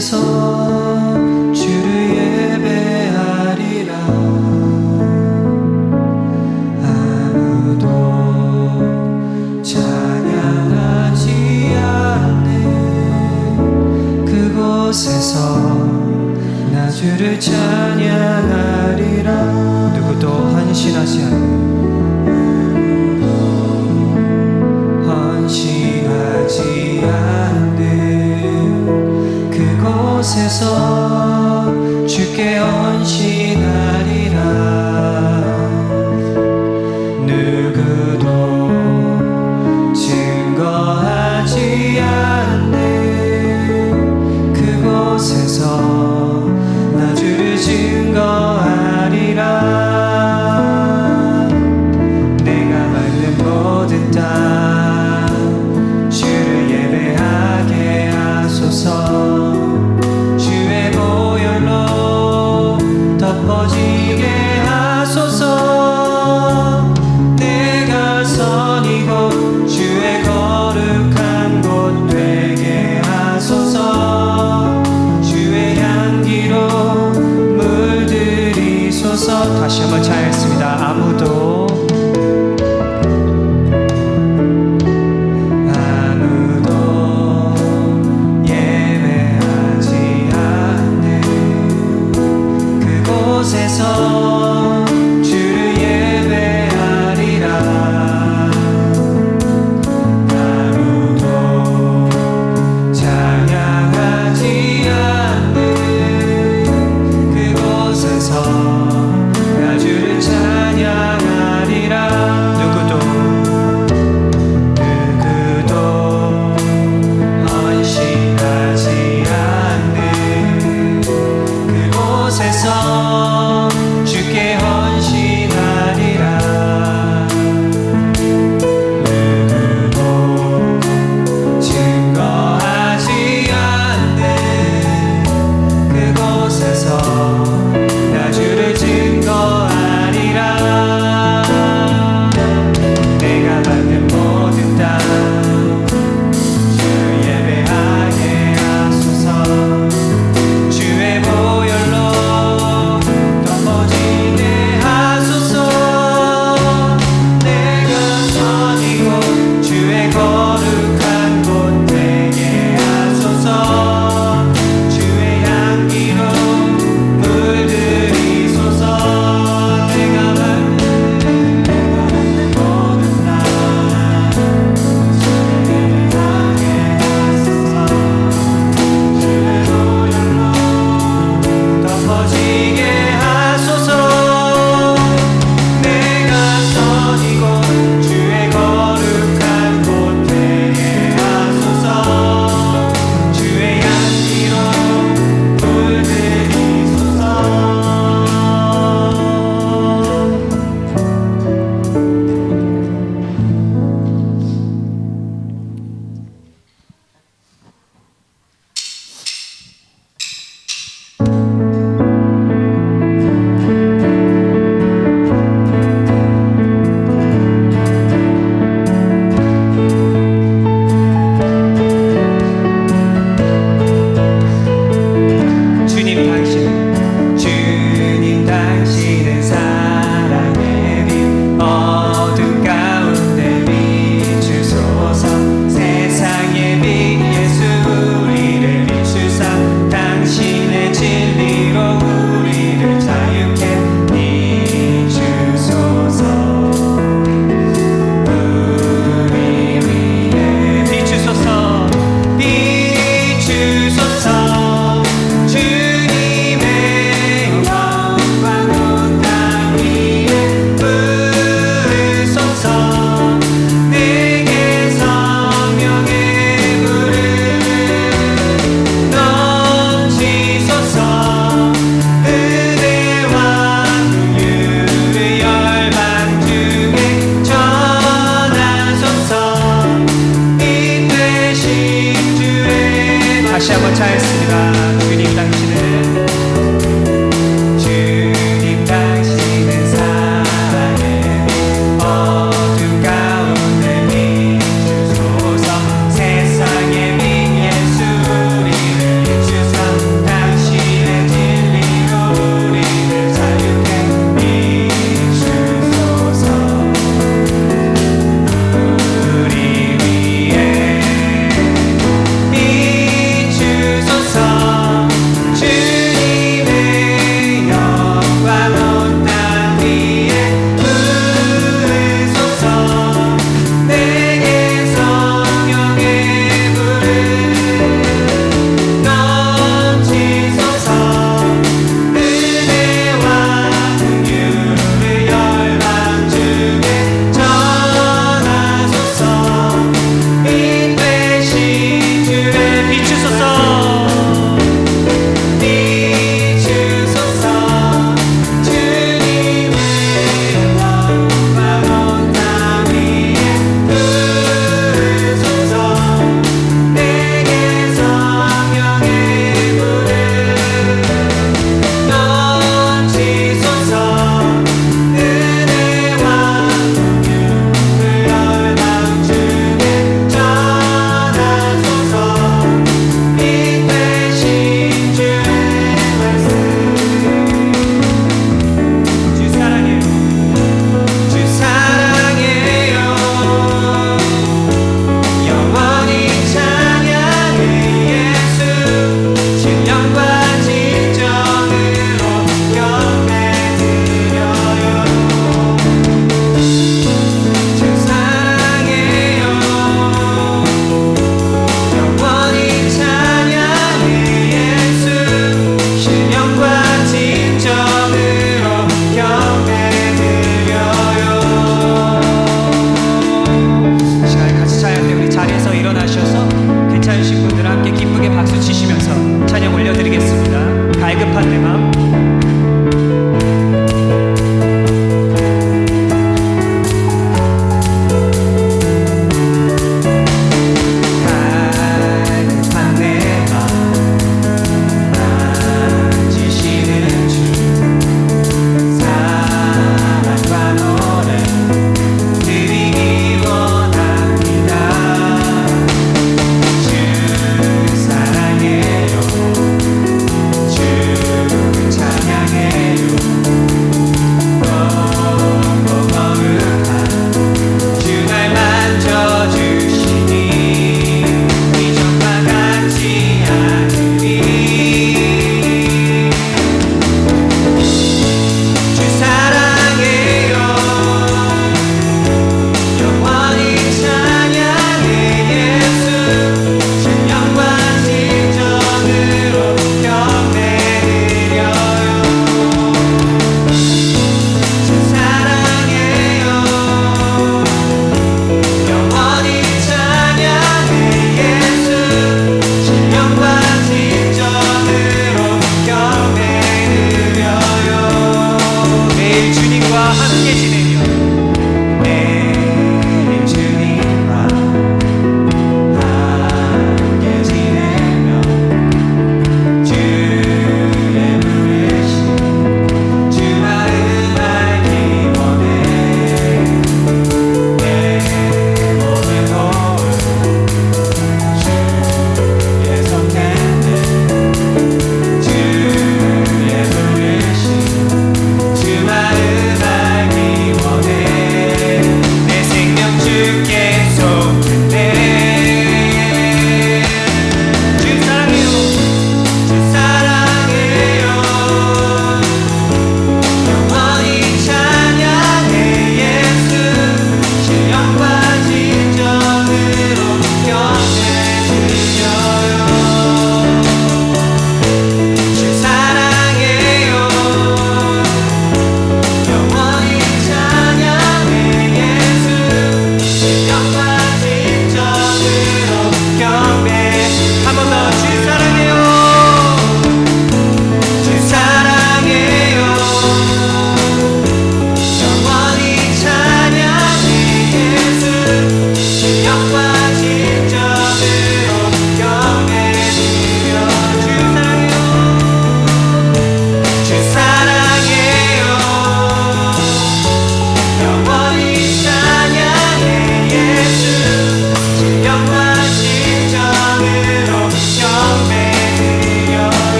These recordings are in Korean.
그곳에서 주를 예배하리라. 아무도 찬양하지 않네. 그곳에서 나 주를 찬양하리라. 누구도 헌신하지 않네. 헌신하지 않네. 그곳에서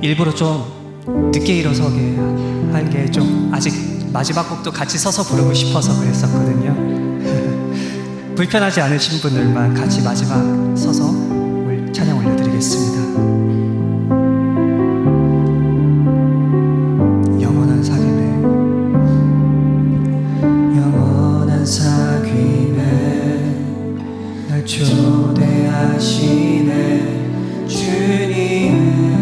일부러 좀 늦게 일어서게 한 게 좀 아직 마지막 곡도 같이 서서 부르고 싶어서 그랬었거든요. 불편하지 않으신 분들만 같이 마지막 서서 찬양 올려드리겠습니다. 영원한 사귐에 날 초대하시네. 주님을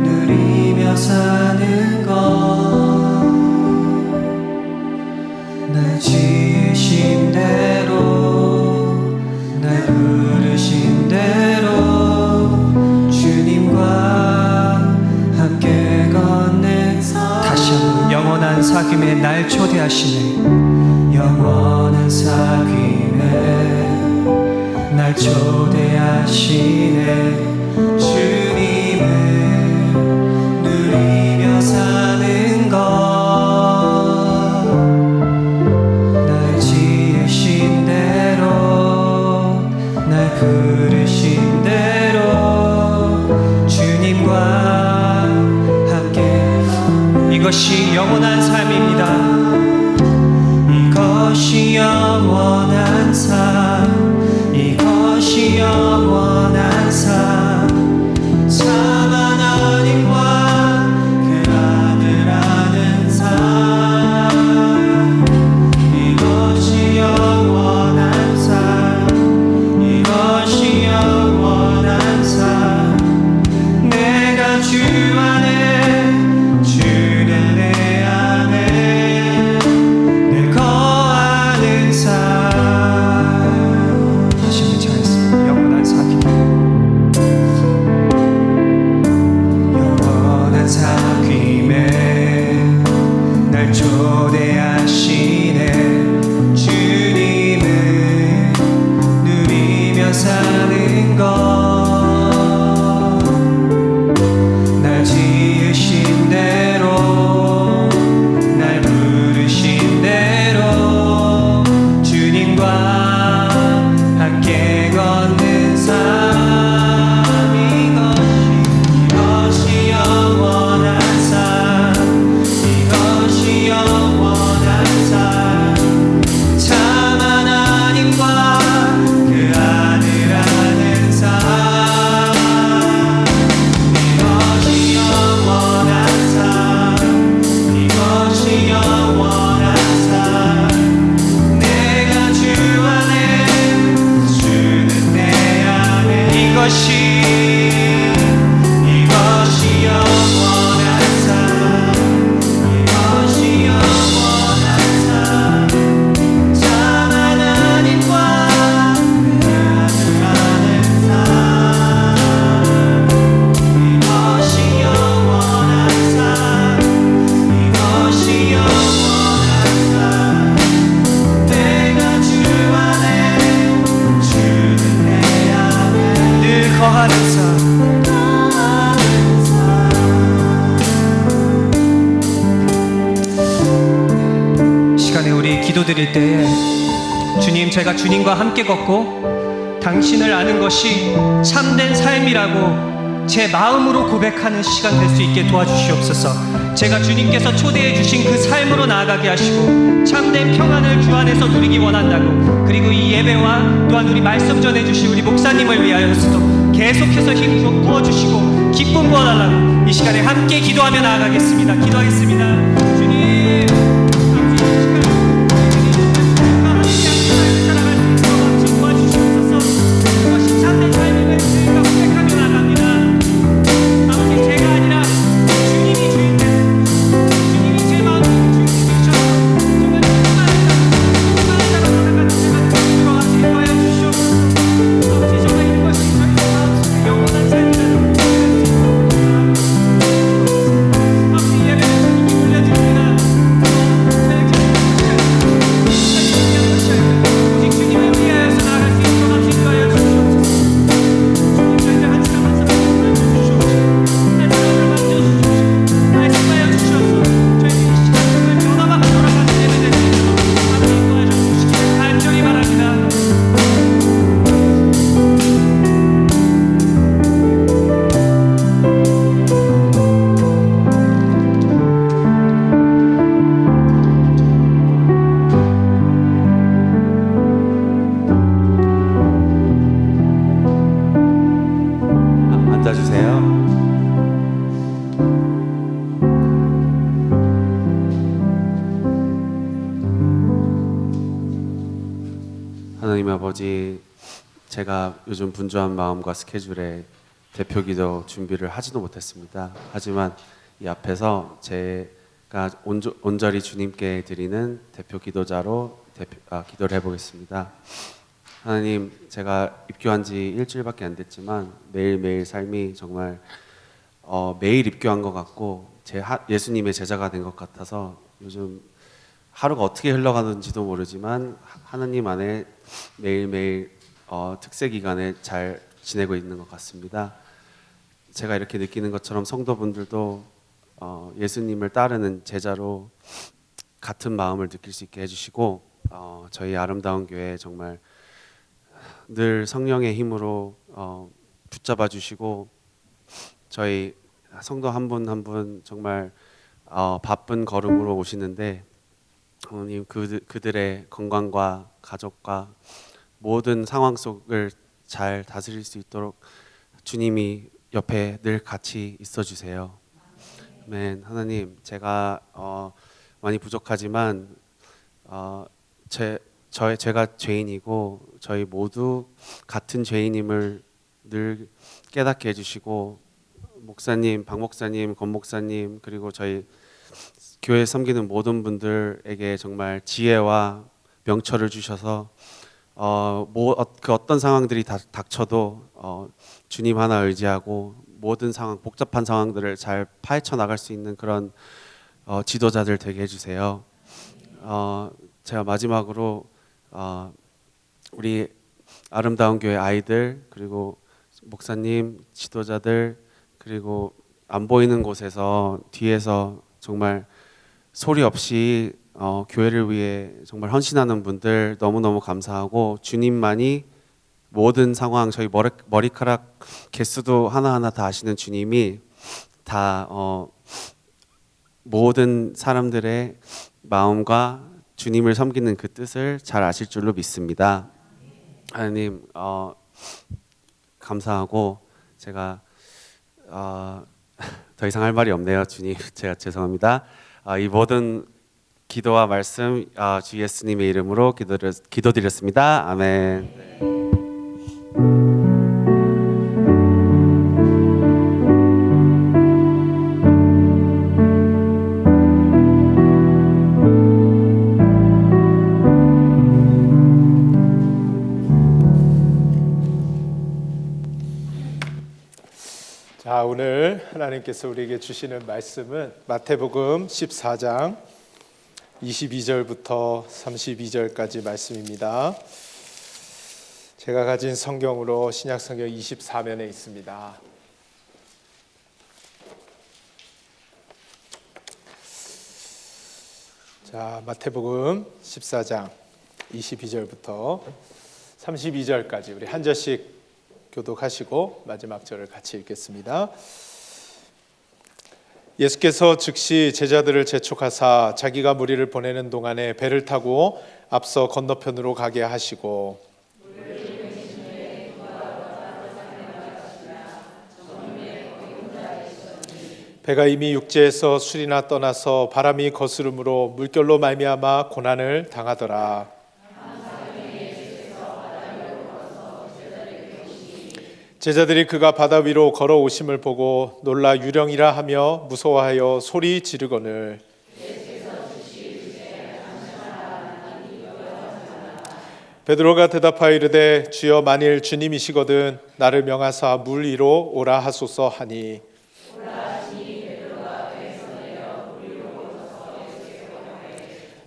누리며 사는 것, 날 지으신 대로, 날 부르신 대로 주님과 함께 걷는 삶. 다시 한번 영원한 사귐에 날 초대하시네. 영원한 사귐에 날 초대하시네. 주님을 누리며 사는 것, 날 지으신 대로, 날 부르신 대로 주님과 함께. 이것이 영원한 삶입니다. 이것이 영원한 삶, 이것이 영원한 삶, 참 하나님과 그 아들 아는 삶. 이것이 영원한 삶, 이것이 영원한 삶. 내가 주 안에, 주는 내 안에 늘 거하는 삶. 다시 한번 차겠습니다. 영원한 사귐, 영원한 사귐에 날 초대하시네. 주님을 누리며 사는 것, 날 지으신 대로, 날 부르신 대로 주님과 함께 걷는 삶. 이것이 영원한 삶, 이것이 영원한 삶, 참 하나님과 그 아들 아는 삶. 이것이 영원한 삶, 이것이 영원한 삶. 내가 주 안에, 주는 내 안에. 이것이 영원한 삶, 이것이 영원한 삶, 참 하나님과 그 아들 아는 삶. 이것이 영원한 삶, 이것이 영원한 삶. 내가 주 안에, 주는 내 안에 늘 거하는 삶. 시간에 우리 기도드릴 때에 주님, 제가 주님과 함께 걷고 당신을 아는 것이 참된 삶이라고 제 마음으로 고백하는 시간 될 수 있게 도와주시옵소서. 제가 주님께서 초대해 주신 그 삶으로 나아가게 하시고 참된 평안을 주 안에서 누리기 원한다고, 그리고 이 예배와 또한 우리 말씀 전해 주신 우리 목사님을 위하여서도 계속해서 힘 부어주시고 기쁨 부어달라고 이 시간에 함께 기도하며 나아가겠습니다. 기도하겠습니다. 주님, 영원한 삶이다. 하나님 아버지, 제가 요즘 분주한 마음과 스케줄에 대표기도 준비를 하지도 못했습니다. 하지만 이 앞에서 제가 온전히 주님께 드리는 대표기도자로 기도를 해보겠습니다. 하나님, 제가 입교한 지 일주일밖에 안 됐지만 매일매일 삶이 정말 매일 입교한 것 같고 예수님의 제자가 된 것 같아서 요즘 하루가 어떻게 흘러가는지도 모르지만 하나님 안에 매일매일 특세 기간에 잘 지내고 있는 것 같습니다. 제가 이렇게 느끼는 것처럼 성도분들도 예수님을 따르는 제자로 같은 마음을 느낄 수 있게 해주시고 저희 아름다운 교회 정말 늘 성령의 힘으로 붙잡아 주시고 저희 성도 한 분 한 분 정말 바쁜 걸음으로 오시는데 하나님 그들의 건강과 가족과 모든 상황 속을 잘 다스릴 수 있도록 주님이 옆에 늘 같이 있어 주세요. 아멘. 하나님, 제가 많이 부족하지만 제가 죄인이고 저희 모두 같은 죄인임을 늘 깨닫게 해주시고 목사님, 박 목사님, 권 목사님 그리고 저희 교회 섬기는 모든 분들에게 정말 지혜와 명철을 주셔서 그 어떤 상황들이 닥쳐도 주님 하나 의지하고 모든 상황, 복잡한 상황들을 잘 파헤쳐 나갈 수 있는 그런 지도자들 되게 해주세요. 제가 마지막으로 우리 아름다운 교회 아이들 그리고 목사님, 지도자들 그리고 안 보이는 곳에서 뒤에서 정말 소리 없이 교회를 위해 정말 헌신하는 분들 너무너무 감사하고 주님만이 모든 상황 저희 머리카락 개수도 하나하나 다 아시는 주님이 다 모든 사람들의 마음과 주님을 섬기는 그 뜻을 잘 아실 줄로 믿습니다. 하나님 감사하고 제가 더 이상 할 말이 없네요. 주님 제가 죄송합니다. 이 모든 기도와 말씀 주 예수님의 이름으로 기도드렸습니다. 아멘. 자, 오늘 하나님께서 우리에게 주시는 말씀은 마태복음 14장 22절부터 32절까지 말씀입니다. 제가 가진 성경으로 신약성경 24면에 있습니다. 자, 마태복음 14장 22절부터 32절까지 우리 한 절씩 교독하시고 마지막 절을 같이 읽겠습니다. 예수께서 즉시 제자들을 재촉하사 자기가 무리를 보내는 동안에 배를 타고 앞서 건너편으로 가게 하시고 배가 이미 육지에서 술이나 떠나서 바람이 거스름으로 물결로 말미암아 고난을 당하더라. 제자들이 그가 바다 위로 걸어오심을 보고 놀라 유령이라 하며 무서워하여 소리 지르거늘 베드로가 대답하여 이르되 주여 만일 주님이시거든 나를 명하사 물 위로 오라 하소서 하니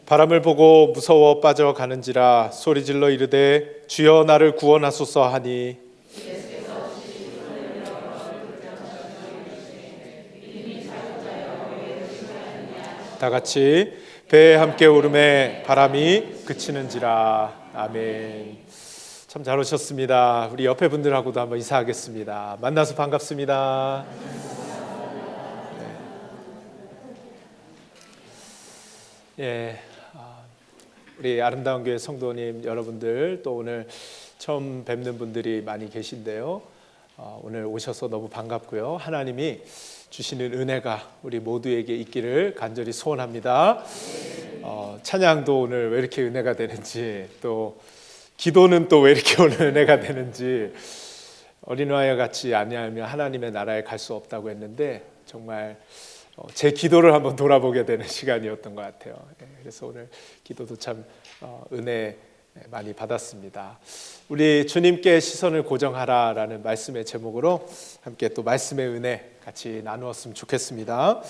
바람을 보고 무서워 빠져가는지라 소리질러 이르되 주여 나를 구원하소서 하니 다 같이 배에 함께 오름에 바람이 그치는지라. 아멘. 참 잘 오셨습니다. 우리 옆에 분들하고도 한번 인사하겠습니다. 만나서 반갑습니다. 예, 우리 아름다운 교회 성도님 여러분들 또 오늘 처음 뵙는 분들이 많이 계신데요. 오늘 오셔서 너무 반갑고요. 하나님이 주시는 은혜가 우리 모두에게 있기를 간절히 소원합니다. 찬양도 오늘 왜 이렇게 은혜가 되는지 또 기도는 또 왜 이렇게 오늘 은혜가 되는지, 어린아이와 같이 아니하면 하나님의 나라에 갈 수 없다고 했는데 정말 제 기도를 한번 돌아보게 되는 시간이었던 것 같아요. 그래서 오늘 기도도 참 은혜 많이 받았습니다. 우리 주님께 시선을 고정하라라는 말씀의 제목으로 함께 또 말씀의 은혜 같이 나누었으면 좋겠습니다.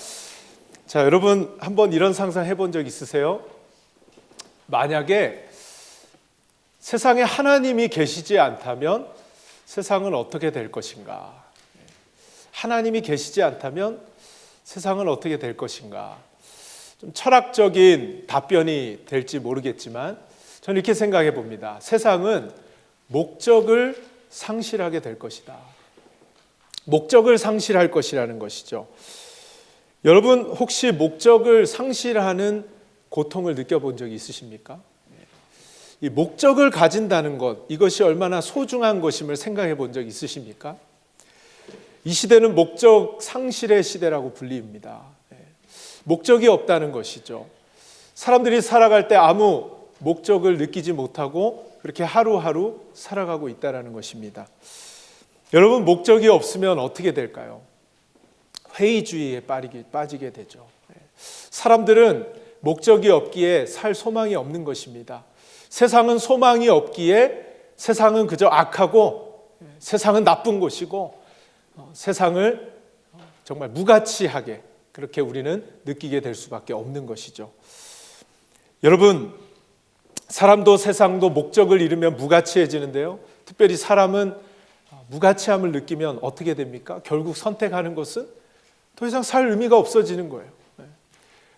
자, 여러분 한번 이런 상상 해본 적 있으세요? 만약에 세상에 하나님이 계시지 않다면 세상은 어떻게 될 것인가? 하나님이 계시지 않다면 세상은 어떻게 될 것인가? 좀 철학적인 답변이 될지 모르겠지만 저는 이렇게 생각해 봅니다. 세상은 목적을 상실하게 될 것이다. 목적을 상실할 것이라는 것이죠. 여러분 혹시 목적을 상실하는 고통을 느껴본 적이 있으십니까? 이 목적을 가진다는 것, 이것이 얼마나 소중한 것임을 생각해 본 적 있으십니까? 이 시대는 목적 상실의 시대라고 불립니다. 목적이 없다는 것이죠. 사람들이 살아갈 때 아무 목적을 느끼지 못하고 그렇게 하루하루 살아가고 있다는 것입니다. 여러분 목적이 없으면 어떻게 될까요? 회의주의에 빠지게 되죠. 사람들은 목적이 없기에 살 소망이 없는 것입니다. 세상은 소망이 없기에 세상은 그저 악하고 세상은 나쁜 곳이고 세상을 정말 무가치하게 그렇게 우리는 느끼게 될 수밖에 없는 것이죠. 여러분, 사람도 세상도 목적을 잃으면 무가치해지는데요. 특별히 사람은 무가치함을 느끼면 어떻게 됩니까? 결국 선택하는 것은 더 이상 살 의미가 없어지는 거예요.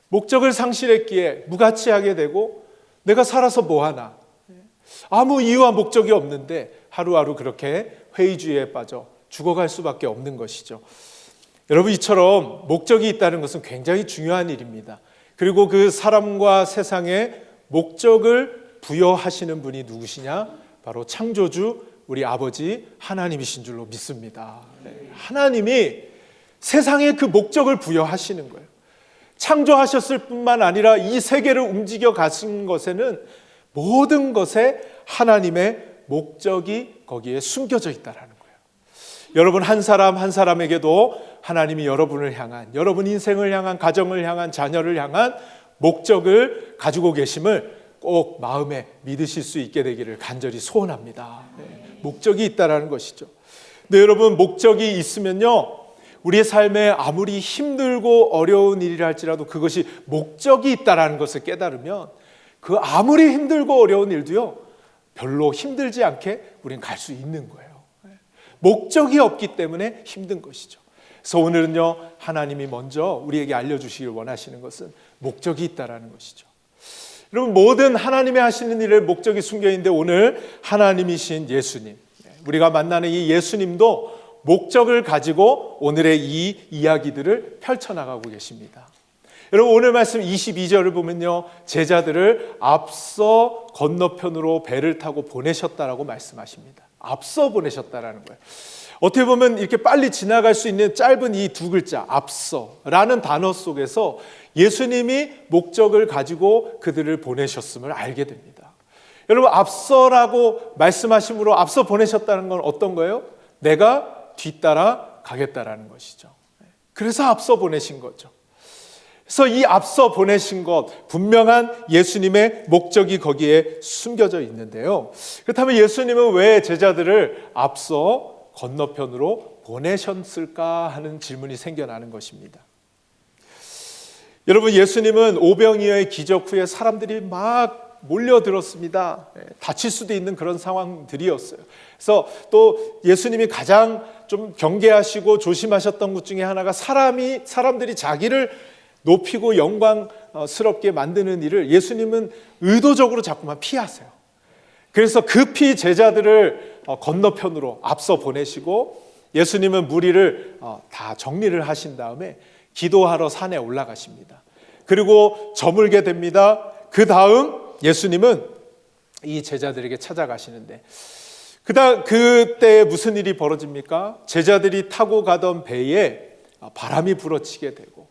목적을 상실했기에 무가치하게 되고 내가 살아서 뭐하나? 아무 이유와 목적이 없는데 하루하루 그렇게 회의주의에 빠져 죽어갈 수밖에 없는 것이죠. 여러분 이처럼 목적이 있다는 것은 굉장히 중요한 일입니다. 그리고 그 사람과 세상에 목적을 부여하시는 분이 누구시냐? 바로 창조주 우리 아버지 하나님이신 줄로 믿습니다. 하나님이 세상에 그 목적을 부여하시는 거예요. 창조하셨을 뿐만 아니라 이 세계를 움직여 가신 것에는 모든 것에 하나님의 목적이 거기에 숨겨져 있다는 거예요. 여러분 한 사람 한 사람에게도 하나님이 여러분을 향한, 여러분 인생을 향한, 가정을 향한, 자녀를 향한 목적을 가지고 계심을 꼭 마음에 믿으실 수 있게 되기를 간절히 소원합니다. 목적이 있다는 것이죠. 근데 여러분 목적이 있으면요, 우리의 삶에 아무리 힘들고 어려운 일이라 할지라도 그것이 목적이 있다는 것을 깨달으면 그 아무리 힘들고 어려운 일도요 별로 힘들지 않게 우리는 갈 수 있는 거예요. 목적이 없기 때문에 힘든 것이죠. 그래서 오늘은요 하나님이 먼저 우리에게 알려주시길 원하시는 것은 목적이 있다는 것이죠. 여러분 모든 하나님이 하시는 일에 목적이 숨겨 있는데 오늘 하나님이신 예수님, 우리가 만나는 이 예수님도 목적을 가지고 오늘의 이 이야기들을 펼쳐나가고 계십니다. 여러분 오늘 말씀 22절을 보면요 제자들을 앞서 건너편으로 배를 타고 보내셨다라고 말씀하십니다. 앞서 보내셨다라는 거예요. 어떻게 보면 이렇게 빨리 지나갈 수 있는 짧은 이 두 글자 앞서라는 단어 속에서 예수님이 목적을 가지고 그들을 보내셨음을 알게 됩니다. 여러분 앞서라고 말씀하심으로 앞서 보내셨다는 건 어떤 거예요? 내가 뒤따라 가겠다라는 것이죠. 그래서 앞서 보내신 거죠. 그래서 이 앞서 보내신 것 분명한 예수님의 목적이 거기에 숨겨져 있는데요. 그렇다면 예수님은 왜 제자들을 앞서 건너편으로 보내셨을까 하는 질문이 생겨나는 것입니다. 여러분 예수님은 오병이어의 기적 후에 사람들이 막 몰려들었습니다. 다칠 수도 있는 그런 상황들이었어요. 그래서 또 예수님이 가장 좀 경계하시고 조심하셨던 것 중에 하나가 사람들이 자기를 높이고 영광스럽게 만드는 일을 예수님은 의도적으로 자꾸만 피하세요. 그래서 급히 제자들을 건너편으로 앞서 보내시고 예수님은 무리를 다 정리를 하신 다음에 기도하러 산에 올라가십니다. 그리고 저물게 됩니다. 그 다음 예수님은 이 제자들에게 찾아가시는데 그때 무슨 일이 벌어집니까? 제자들이 타고 가던 배에 바람이 불어치게 되고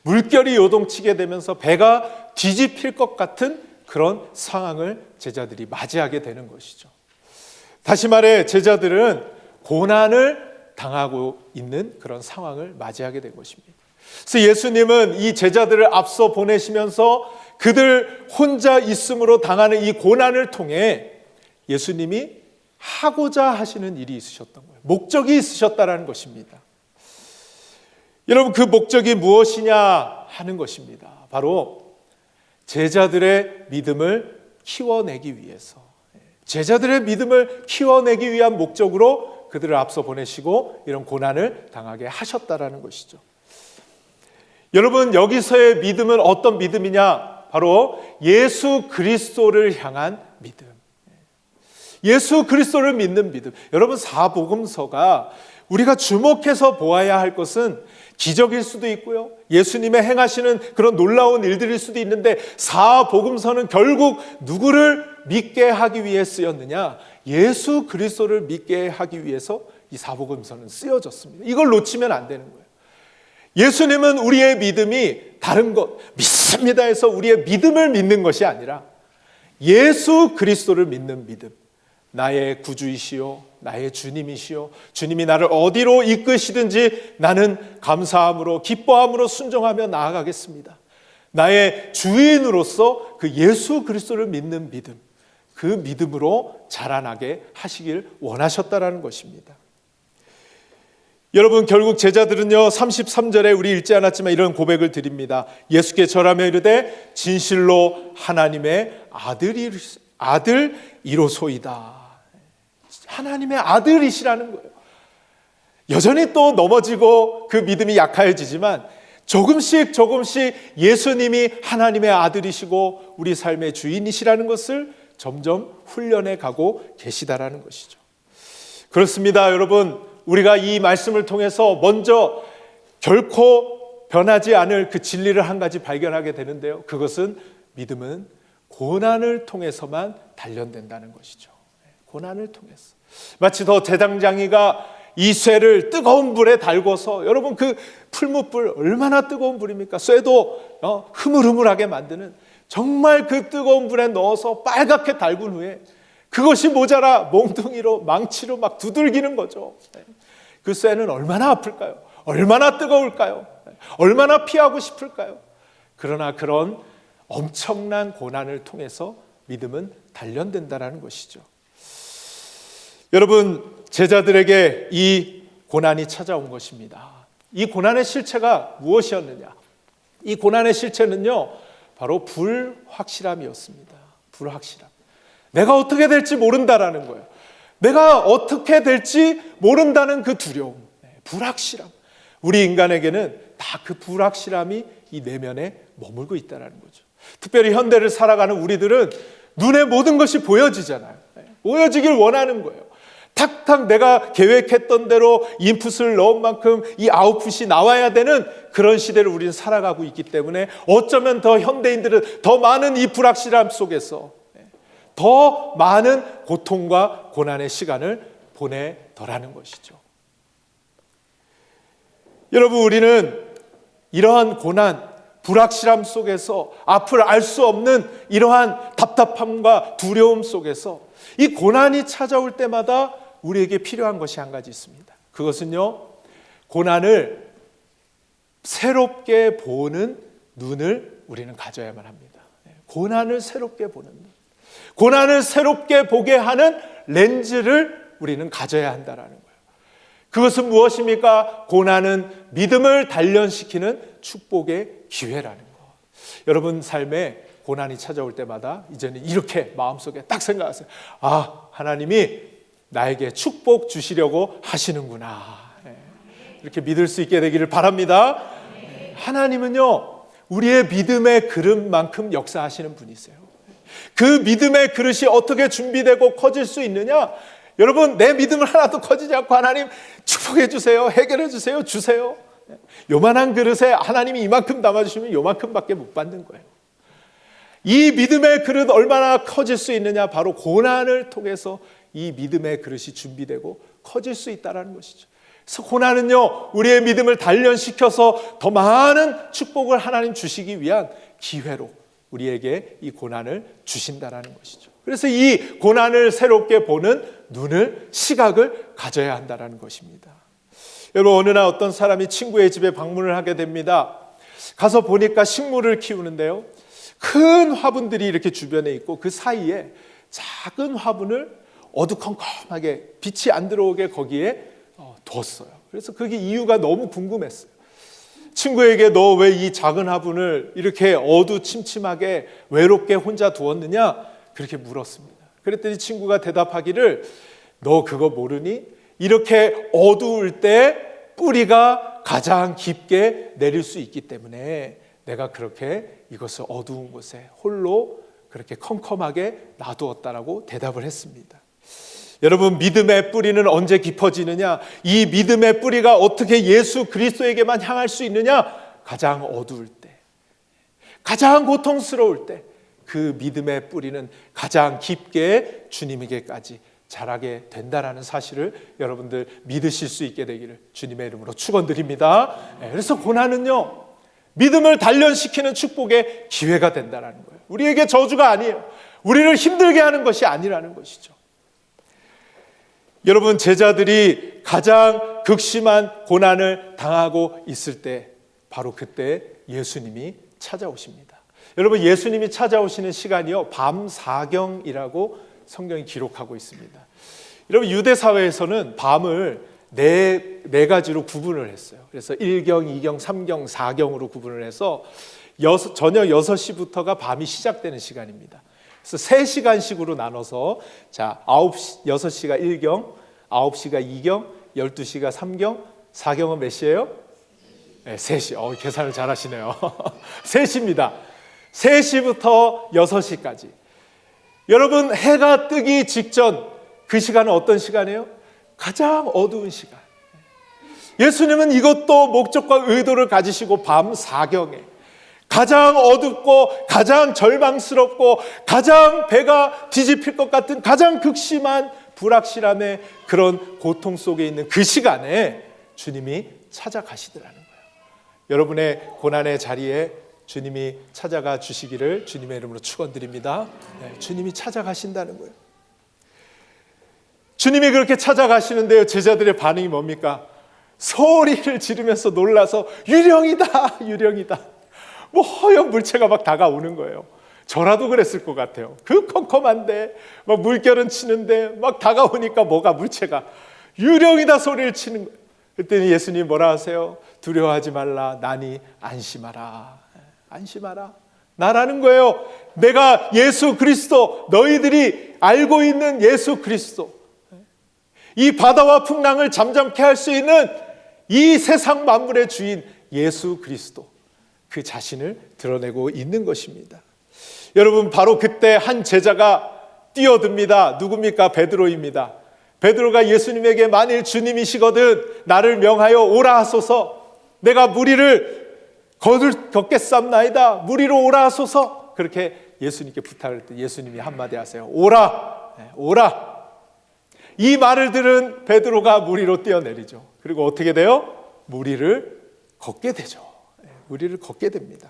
물결이 요동치게 되면서 배가 뒤집힐 것 같은 그런 상황을 제자들이 맞이하게 되는 것이죠. 다시 말해 제자들은 고난을 당하고 있는 그런 상황을 맞이하게 된 것입니다. 그래서 예수님은 이 제자들을 앞서 보내시면서 그들 혼자 있음으로 당하는 이 고난을 통해 예수님이 하고자 하시는 일이 있으셨던 거예요. 목적이 있으셨다라는 것입니다. 여러분, 그 목적이 무엇이냐 하는 것입니다. 바로 제자들의 믿음을 키워내기 위해서, 제자들의 믿음을 키워내기 위한 목적으로 그들을 앞서 보내시고 이런 고난을 당하게 하셨다라는 것이죠. 여러분, 여기서의 믿음은 어떤 믿음이냐? 바로 예수 그리스도를 향한 믿음. 예수 그리스도를 믿는 믿음. 여러분, 사복음서가 우리가 주목해서 보아야 할 것은 기적일 수도 있고요, 예수님의 행하시는 그런 놀라운 일들일 수도 있는데, 사복음서는 결국 누구를 믿게 하기 위해 쓰였느냐? 예수 그리스도를 믿게 하기 위해서 이 사복음서는 쓰여졌습니다. 이걸 놓치면 안 되는 거예요. 예수님은 우리의 믿음이 다른 것, 믿습니다 해서 우리의 믿음을 믿는 것이 아니라 예수 그리스도를 믿는 믿음. 나의 구주이시요, 나의 주님이시요, 주님이 나를 어디로 이끄시든지 나는 감사함으로, 기뻐함으로 순종하며 나아가겠습니다. 나의 주인으로서 그 예수 그리스도를 믿는 믿음, 그 믿음으로 자라나게 하시길 원하셨다라는 것입니다. 여러분, 결국 제자들은요, 33절에 우리 읽지 않았지만 이런 고백을 드립니다. 예수께 절하며 이르되 진실로 하나님의 아들이로소이다. 하나님의 아들이시라는 거예요. 여전히 또 넘어지고 그 믿음이 약해지지만 조금씩 예수님이 하나님의 아들이시고 우리 삶의 주인이시라는 것을 점점 훈련해 가고 계시다라는 것이죠. 그렇습니다. 여러분, 우리가 이 말씀을 통해서 먼저 결코 변하지 않을 그 진리를 한 가지 발견하게 되는데요, 그것은 믿음은 고난을 통해서만 단련된다는 것이죠. 고난을 통해서. 마치 더 대장장이가 이 쇠를 뜨거운 불에 달궈서, 여러분 그 풀무불 얼마나 뜨거운 불입니까? 쇠도 흐물흐물하게 만드는, 정말 그 뜨거운 불에 넣어서 빨갛게 달군 후에 그것이 모자라 몽둥이로 망치로 막 두들기는 거죠. 그 쇠는 얼마나 아플까요? 얼마나 뜨거울까요? 얼마나 피하고 싶을까요? 그러나 그런 엄청난 고난을 통해서 믿음은 단련된다라는 것이죠. 여러분, 제자들에게 이 고난이 찾아온 것입니다. 이 고난의 실체가 무엇이었느냐? 이 고난의 실체는요, 바로 불확실함이었습니다. 불확실함. 내가 어떻게 될지 모른다라는 거예요. 내가 어떻게 될지 모른다는 그 두려움, 불확실함. 우리 인간에게는 다 그 불확실함이 이 내면에 머물고 있다는 거죠. 특별히 현대를 살아가는 우리들은 눈에 모든 것이 보여지잖아요. 보여지길 원하는 거예요. 탁탁 내가 계획했던 대로 인풋을 넣은 만큼 이 아웃풋이 나와야 되는 그런 시대를 우리는 살아가고 있기 때문에 어쩌면 더 현대인들은 더 많은 이 불확실함 속에서 더 많은 고통과 고난의 시간을 보내더라는 것이죠. 여러분, 우리는 이러한 고난, 불확실함 속에서 앞을 알 수 없는 이러한 답답함과 두려움 속에서 이 고난이 찾아올 때마다 우리에게 필요한 것이 한 가지 있습니다. 그것은요, 고난을 새롭게 보는 눈을 우리는 가져야만 합니다. 고난을 새롭게 보는 눈, 고난을 새롭게 보게 하는 렌즈를 우리는 가져야 한다는 거예요. 그것은 무엇입니까? 고난은 믿음을 단련시키는 축복의 기회라는 거. 여러분 삶에 고난이 찾아올 때마다 이제는 이렇게 마음속에 딱 생각하세요. 아, 하나님이 나에게 축복 주시려고 하시는구나. 이렇게 믿을 수 있게 되기를 바랍니다. 하나님은요, 우리의 믿음의 그릇만큼 역사하시는 분이세요. 그 믿음의 그릇이 어떻게 준비되고 커질 수 있느냐? 여러분, 내 믿음을 하나도 커지지 않고 하나님 축복해 주세요, 해결해 주세요, 주세요. 요만한 그릇에 하나님이 이만큼 담아주시면 요만큼밖에 못 받는 거예요. 이 믿음의 그릇 얼마나 커질 수 있느냐? 바로 고난을 통해서 이 믿음의 그릇이 준비되고 커질 수 있다는 것이죠. 그래서 고난은요, 우리의 믿음을 단련시켜서 더 많은 축복을 하나님 주시기 위한 기회로 우리에게 이 고난을 주신다라는 것이죠. 그래서 이 고난을 새롭게 보는 눈을, 시각을 가져야 한다는 것입니다. 여러분, 어느 날 어떤 사람이 친구의 집에 방문을 하게 됩니다. 가서 보니까 식물을 키우는데요, 큰 화분들이 이렇게 주변에 있고 그 사이에 작은 화분을 어두컴컴하게 빛이 안 들어오게 거기에 뒀어요. 그래서 그게 이유가 너무 궁금했어요. 친구에게 너 왜 이 작은 화분을 이렇게 어두침침하게 외롭게 혼자 두었느냐? 그렇게 물었습니다. 그랬더니 친구가 대답하기를, 너 그거 모르니? 이렇게 어두울 때 뿌리가 가장 깊게 내릴 수 있기 때문에 내가 그렇게 이것을 어두운 곳에 홀로 그렇게 컴컴하게 놔두었다라고 대답을 했습니다. 여러분, 믿음의 뿌리는 언제 깊어지느냐? 이 믿음의 뿌리가 어떻게 예수 그리스도에게만 향할 수 있느냐? 가장 어두울 때, 가장 고통스러울 때 그 믿음의 뿌리는 가장 깊게 주님에게까지 자라게 된다라는 사실을 여러분들 믿으실 수 있게 되기를 주님의 이름으로 축원드립니다. 그래서 고난은요, 믿음을 단련시키는 축복의 기회가 된다라는 거예요. 우리에게 저주가 아니에요. 우리를 힘들게 하는 것이 아니라는 것이죠. 여러분, 제자들이 가장 극심한 고난을 당하고 있을 때, 바로 그때 예수님이 찾아오십니다. 여러분, 예수님이 찾아오시는 시간이요, 밤 사경이라고 성경이 기록하고 있습니다. 여러분, 유대 사회에서는 밤을 네 가지로 구분을 했어요. 그래서 1경, 2경, 3경, 4경으로 구분을 해서 저녁 6시부터가 밤이 시작되는 시간입니다. 그래서 3시간씩으로 나눠서, 자, 6시가 1경, 9시가 2경, 12시가 3경, 4경은 몇 시예요? 네, 3시. 계산을 잘 하시네요. 3시입니다. 3시부터 6시까지. 여러분, 해가 뜨기 직전 그 시간은 어떤 시간이에요? 가장 어두운 시간. 예수님은 이것도 목적과 의도를 가지시고 밤 사경에 가장 어둡고 가장 절망스럽고 가장 배가 뒤집힐 것 같은 가장 극심한 불확실함의 그런 고통 속에 있는 그 시간에 주님이 찾아가시더라는 거예요. 여러분의 고난의 자리에 주님이 찾아가 주시기를 주님의 이름으로 축원드립니다. 주님이 찾아가신다는 거예요. 주님이 그렇게 찾아가시는데요, 제자들의 반응이 뭡니까? 소리를 지르면서 놀라서 유령이다, 유령이다. 뭐 허연 물체가 막 다가오는 거예요. 저라도 그랬을 것 같아요. 그 컴컴한데 막 물결은 치는데 막 다가오니까 뭐가 물체가 유령이다 소리를 치는 거예요. 그랬더니 예수님 뭐라 하세요? 두려워하지 말라, 나니 안심하라. 안심하라. 나라는 거예요. 내가 예수 그리스도, 너희들이 알고 있는 예수 그리스도, 이 바다와 풍랑을 잠잠케 할 수 있는 이 세상 만물의 주인 예수 그리스도, 그 자신을 드러내고 있는 것입니다. 여러분, 바로 그때 한 제자가 뛰어듭니다. 누굽니까? 베드로입니다. 베드로가 예수님에게 만일 주님이시거든 나를 명하여 오라 하소서, 내가 무리를 걷겠삼나이다, 무리로 오라 하소서, 그렇게 예수님께 부탁을 할 때 예수님이 한마디 하세요. 오라, 오라. 이 말을 들은 베드로가 무리로 뛰어내리죠. 그리고 어떻게 돼요? 무리를 걷게 되죠. 무리를 걷게 됩니다.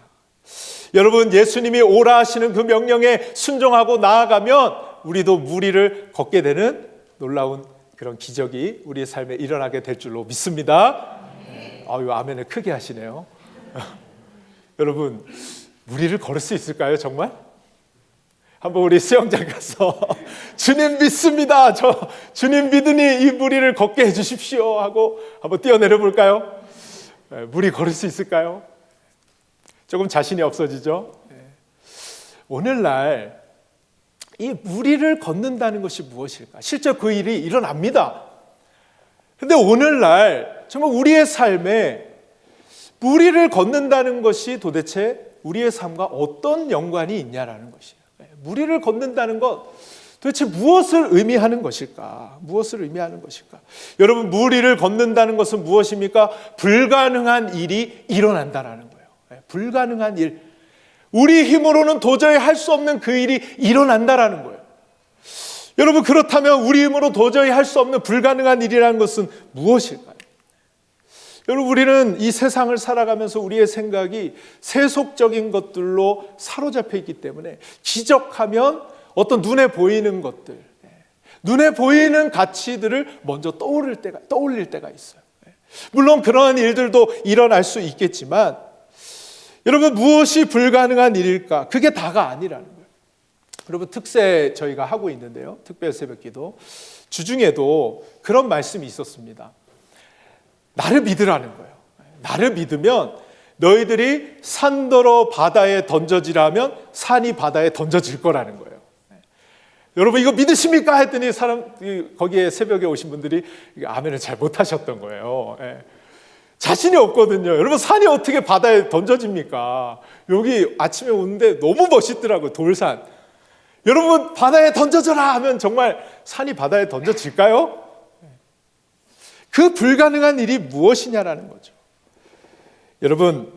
여러분, 예수님이 오라 하시는 그 명령에 순종하고 나아가면 우리도 무리를 걷게 되는 놀라운 그런 기적이 우리의 삶에 일어나게 될 줄로 믿습니다. 아유, 아멘을 크게 하시네요. 여러분, 무리를 걸을 수 있을까요, 정말? 한번 우리 수영장 가서 주님 믿습니다, 저 주님 믿으니 이 무리를 걷게 해주십시오 하고 한번 뛰어내려 볼까요? 무리 걸을 수 있을까요? 조금 자신이 없어지죠. 오늘날 이 무리를 걷는다는 것이 무엇일까? 실제 그 일이 일어납니다. 그런데 오늘날 정말 우리의 삶에 무리를 걷는다는 것이 도대체 우리의 삶과 어떤 연관이 있냐라는 것이에요. 무리를 걷는다는 것 도대체 무엇을 의미하는 것일까? 무엇을 의미하는 것일까? 여러분, 무리를 걷는다는 것은 무엇입니까? 불가능한 일이 일어난다는 거예요. 불가능한 일, 우리 힘으로는 도저히 할 수 없는 그 일이 일어난다는 거예요. 여러분, 그렇다면 우리 힘으로 도저히 할 수 없는 불가능한 일이라는 것은 무엇일까요? 여러분, 우리는 이 세상을 살아가면서 우리의 생각이 세속적인 것들로 사로잡혀 있기 때문에 기적하면 어떤 눈에 보이는 것들, 눈에 보이는 가치들을 먼저 떠올릴 때가 있어요. 물론 그러한 일들도 일어날 수 있겠지만 여러분, 무엇이 불가능한 일일까? 그게 다가 아니라는 거예요. 여러분, 특세 저희가 하고 있는데요, 특별 새벽기도 주중에도 그런 말씀이 있었습니다. 나를 믿으라는 거예요. 나를 믿으면 너희들이 산더러 바다에 던져지라면 산이 바다에 던져질 거라는 거예요. 여러분, 이거 믿으십니까? 했더니 거기에 새벽에 오신 분들이 아멘을 잘 못하셨던 거예요. 자신이 없거든요. 여러분, 산이 어떻게 바다에 던져집니까? 여기 아침에 오는데 너무 멋있더라고요. 돌산. 여러분, 바다에 던져져라 하면 정말 산이 바다에 던져질까요? 그 불가능한 일이 무엇이냐라는 거죠. 여러분,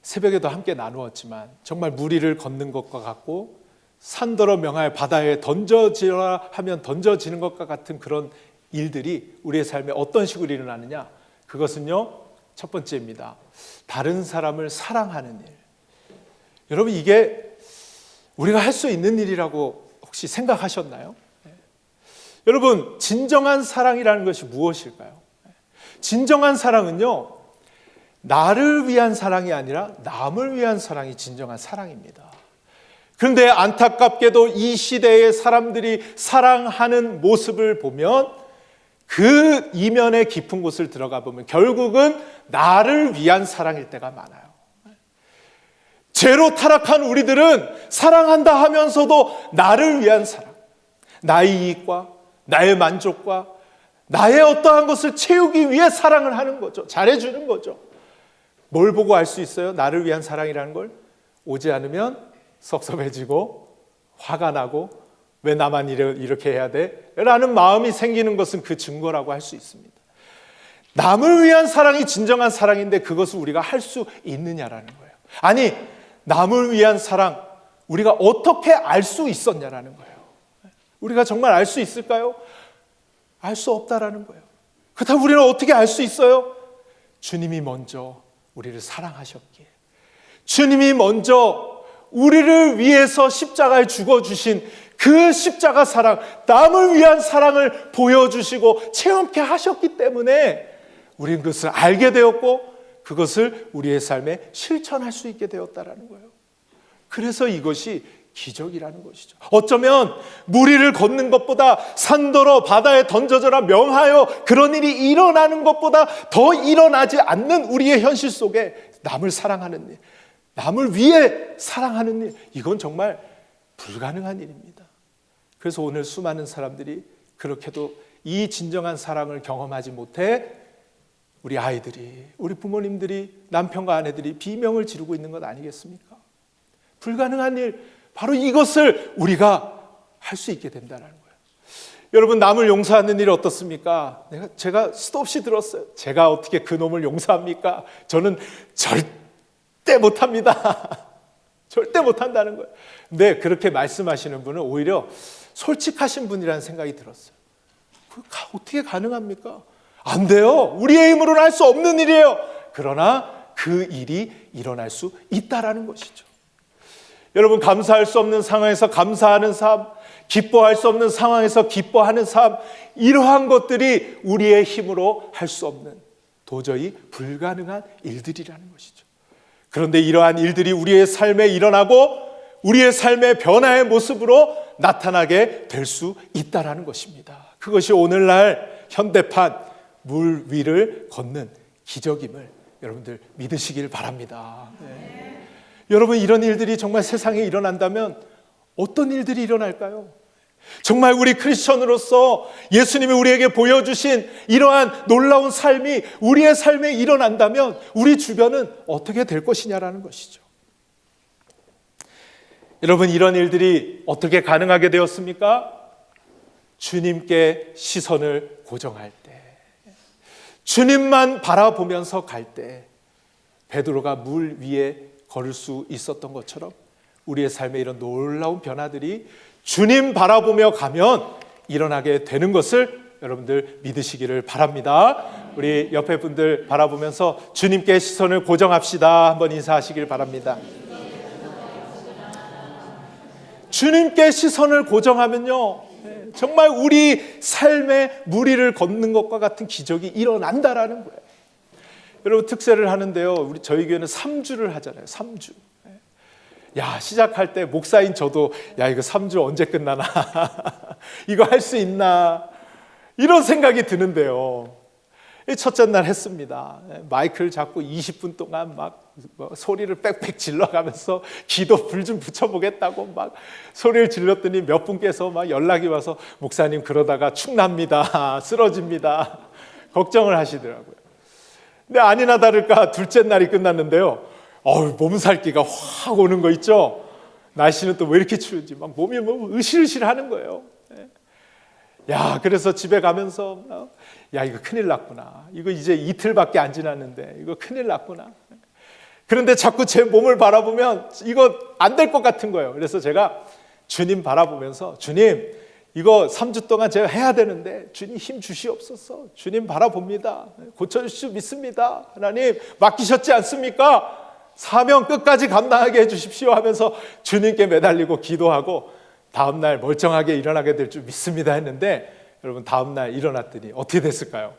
새벽에도 함께 나누었지만 정말 무리를 걷는 것과 같고 산더러 명할 바다에 던져지라 하면 던져지는 것과 같은 그런 일들이 우리의 삶에 어떤 식으로 일어나느냐? 그것은요, 첫 번째입니다. 다른 사람을 사랑하는 일. 여러분, 이게 우리가 할 수 있는 일이라고 혹시 생각하셨나요? 여러분, 진정한 사랑이라는 것이 무엇일까요? 진정한 사랑은요, 나를 위한 사랑이 아니라 남을 위한 사랑이 진정한 사랑입니다. 그런데 안타깝게도 이 시대의 사람들이 사랑하는 모습을 보면 그 이면의 깊은 곳을 들어가 보면 결국은 나를 위한 사랑일 때가 많아요. 죄로 타락한 우리들은 사랑한다 하면서도 나를 위한 사랑, 나의 이익과 나의 만족과 나의 어떠한 것을 채우기 위해 사랑을 하는 거죠. 잘해주는 거죠. 뭘 보고 알 수 있어요? 나를 위한 사랑이라는 걸? 오지 않으면 섭섭해지고 화가 나고 왜 나만 이렇게 해야 돼? 라는 마음이 생기는 것은 그 증거라고 할 수 있습니다. 남을 위한 사랑이 진정한 사랑인데 그것을 우리가 할 수 있느냐라는 거예요. 아니, 남을 위한 사랑 우리가 어떻게 알 수 있었냐라는 거예요. 우리가 정말 알 수 있을까요? 알 수 없다라는 거예요. 그렇다면 우리는 어떻게 알 수 있어요? 주님이 먼저 우리를 사랑하셨기에, 주님이 먼저 우리를 위해서 십자가에 죽어주신 그 십자가 사랑, 남을 위한 사랑을 보여주시고 체험케 하셨기 때문에 우리는 그것을 알게 되었고 그것을 우리의 삶에 실천할 수 있게 되었다라는 거예요. 그래서 이것이 기적이라는 것이죠. 어쩌면 무리를 걷는 것보다 산더러 바다에 던져져라 명하여 그런 일이 일어나는 것보다 더 일어나지 않는 우리의 현실 속에 남을 사랑하는 일, 남을 위해 사랑하는 일, 이건 정말 불가능한 일입니다. 그래서 오늘 수많은 사람들이 그렇게도 이 진정한 사랑을 경험하지 못해 우리 아이들이, 우리 부모님들이, 남편과 아내들이 비명을 지르고 있는 것 아니겠습니까? 불가능한 일, 바로 이것을 우리가 할 수 있게 된다는 거예요. 여러분, 남을 용서하는 일이 어떻습니까? 제가 수도 없이 들었어요. 제가 어떻게 그 놈을 용서합니까? 저는 절대 못합니다. 절대 못한다는 거예요. 근데 그렇게 말씀하시는 분은 오히려 솔직하신 분이라는 생각이 들었어요. 어떻게 가능합니까? 안 돼요. 우리의 힘으로는 할 수 없는 일이에요. 그러나 그 일이 일어날 수 있다라는 것이죠. 여러분, 감사할 수 없는 상황에서 감사하는 삶, 기뻐할 수 없는 상황에서 기뻐하는 삶, 이러한 것들이 우리의 힘으로 할 수 없는 도저히 불가능한 일들이라는 것이죠. 그런데 이러한 일들이 우리의 삶에 일어나고 우리의 삶의 변화의 모습으로 나타나게 될 수 있다는 것입니다. 그것이 오늘날 현대판 물 위를 걷는 기적임을 여러분들 믿으시길 바랍니다. 네. 여러분, 이런 일들이 정말 세상에 일어난다면 어떤 일들이 일어날까요? 정말 우리 크리스천으로서 예수님이 우리에게 보여주신 이러한 놀라운 삶이 우리의 삶에 일어난다면 우리 주변은 어떻게 될 것이냐라는 것이죠. 여러분, 이런 일들이 어떻게 가능하게 되었습니까? 주님께 시선을 고정할 때, 주님만 바라보면서 갈 때 베드로가 물 위에 걸을 수 있었던 것처럼 우리의 삶에 이런 놀라운 변화들이 주님 바라보며 가면 일어나게 되는 것을 여러분들 믿으시기를 바랍니다. 우리 옆에 분들 바라보면서 주님께 시선을 고정합시다. 한번 인사하시길 바랍니다. 주님께 시선을 고정하면요, 정말 우리 삶의 무리를 걷는 것과 같은 기적이 일어난다라는 거예요. 여러분, 특세를 하는데요, 저희 교회는 3주를 하잖아요. 3주. 야, 시작할 때 목사인 저도 야, 이거 3주 언제 끝나나 이거 할 수 있나 이런 생각이 드는데요, 첫째 날 했습니다. 마이크를 잡고 20분 동안 막 소리를 빽빽 질러가면서 기도 불 좀 붙여보겠다고 막 소리를 질렀더니 몇 분께서 막 연락이 와서 목사님 그러다가 축납니다, 쓰러집니다 걱정을 하시더라고요. 근데 아니나 다를까 둘째 날이 끝났는데요, 몸살기가 확 오는 거 있죠. 날씨는 또 왜 이렇게 추운지 막 몸이 으실으실 하는 거예요. 야, 그래서 집에 가면서 야, 이거 큰일 났구나, 이거 이제 이틀밖에 안 지났는데 이거 큰일 났구나. 그런데 자꾸 제 몸을 바라보면 이거 안 될 것 같은 거예요. 그래서 제가 주님 바라보면서 주님, 이거 3주 동안 제가 해야 되는데 주님 힘 주시옵소서. 주님 바라봅니다. 고쳐주실 줄 믿습니다. 하나님 맡기셨지 않습니까? 사명 끝까지 감당하게 해주십시오 하면서 주님께 매달리고 기도하고 다음날 멀쩡하게 일어나게 될 줄 믿습니다 했는데, 여러분 다음날 일어났더니 어떻게 됐을까요?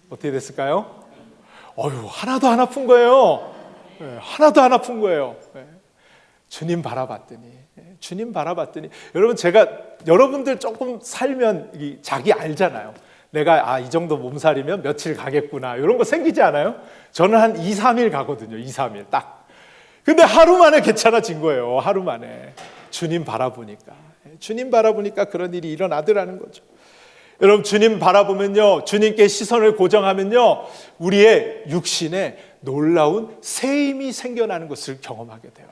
어떻게 됐을까요? 하나도 안 아픈 거예요. 하나도 안 아픈 거예요. 주님 바라봤더니 여러분, 제가 여러분들 조금 살면 자기 알잖아요. 내가 이 정도 몸살이면 며칠 가겠구나 이런 거 생기지 않아요? 저는 한 2, 3일 가거든요. 2, 3일 딱. 근데 하루 만에 괜찮아진 거예요. 하루 만에. 주님 바라보니까 그런 일이 일어나더라는 거죠. 여러분, 주님 바라보면요, 주님께 시선을 고정하면요, 우리의 육신에 놀라운 새 힘이 생겨나는 것을 경험하게 돼요.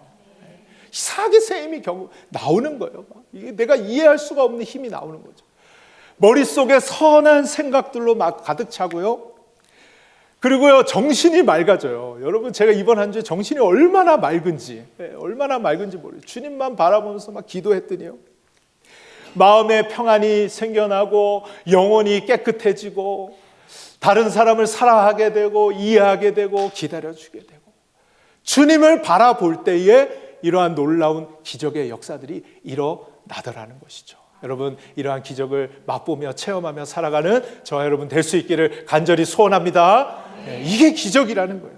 이상하게 새 힘이 나오는 거예요. 이게 내가 이해할 수가 없는 힘이 나오는 거죠. 머릿속에 선한 생각들로 막 가득 차고요. 그리고요, 정신이 맑아져요. 여러분, 제가 이번 한 주에 정신이 얼마나 맑은지 모르겠어요. 주님만 바라보면서 막 기도했더니요, 마음에 평안이 생겨나고 영혼이 깨끗해지고 다른 사람을 사랑하게 되고 이해하게 되고 기다려주게 되고, 주님을 바라볼 때에 이러한 놀라운 기적의 역사들이 일어나더라는 것이죠. 여러분, 이러한 기적을 맛보며 체험하며 살아가는 저와 여러분 될 수 있기를 간절히 소원합니다. 이게 기적이라는 거예요.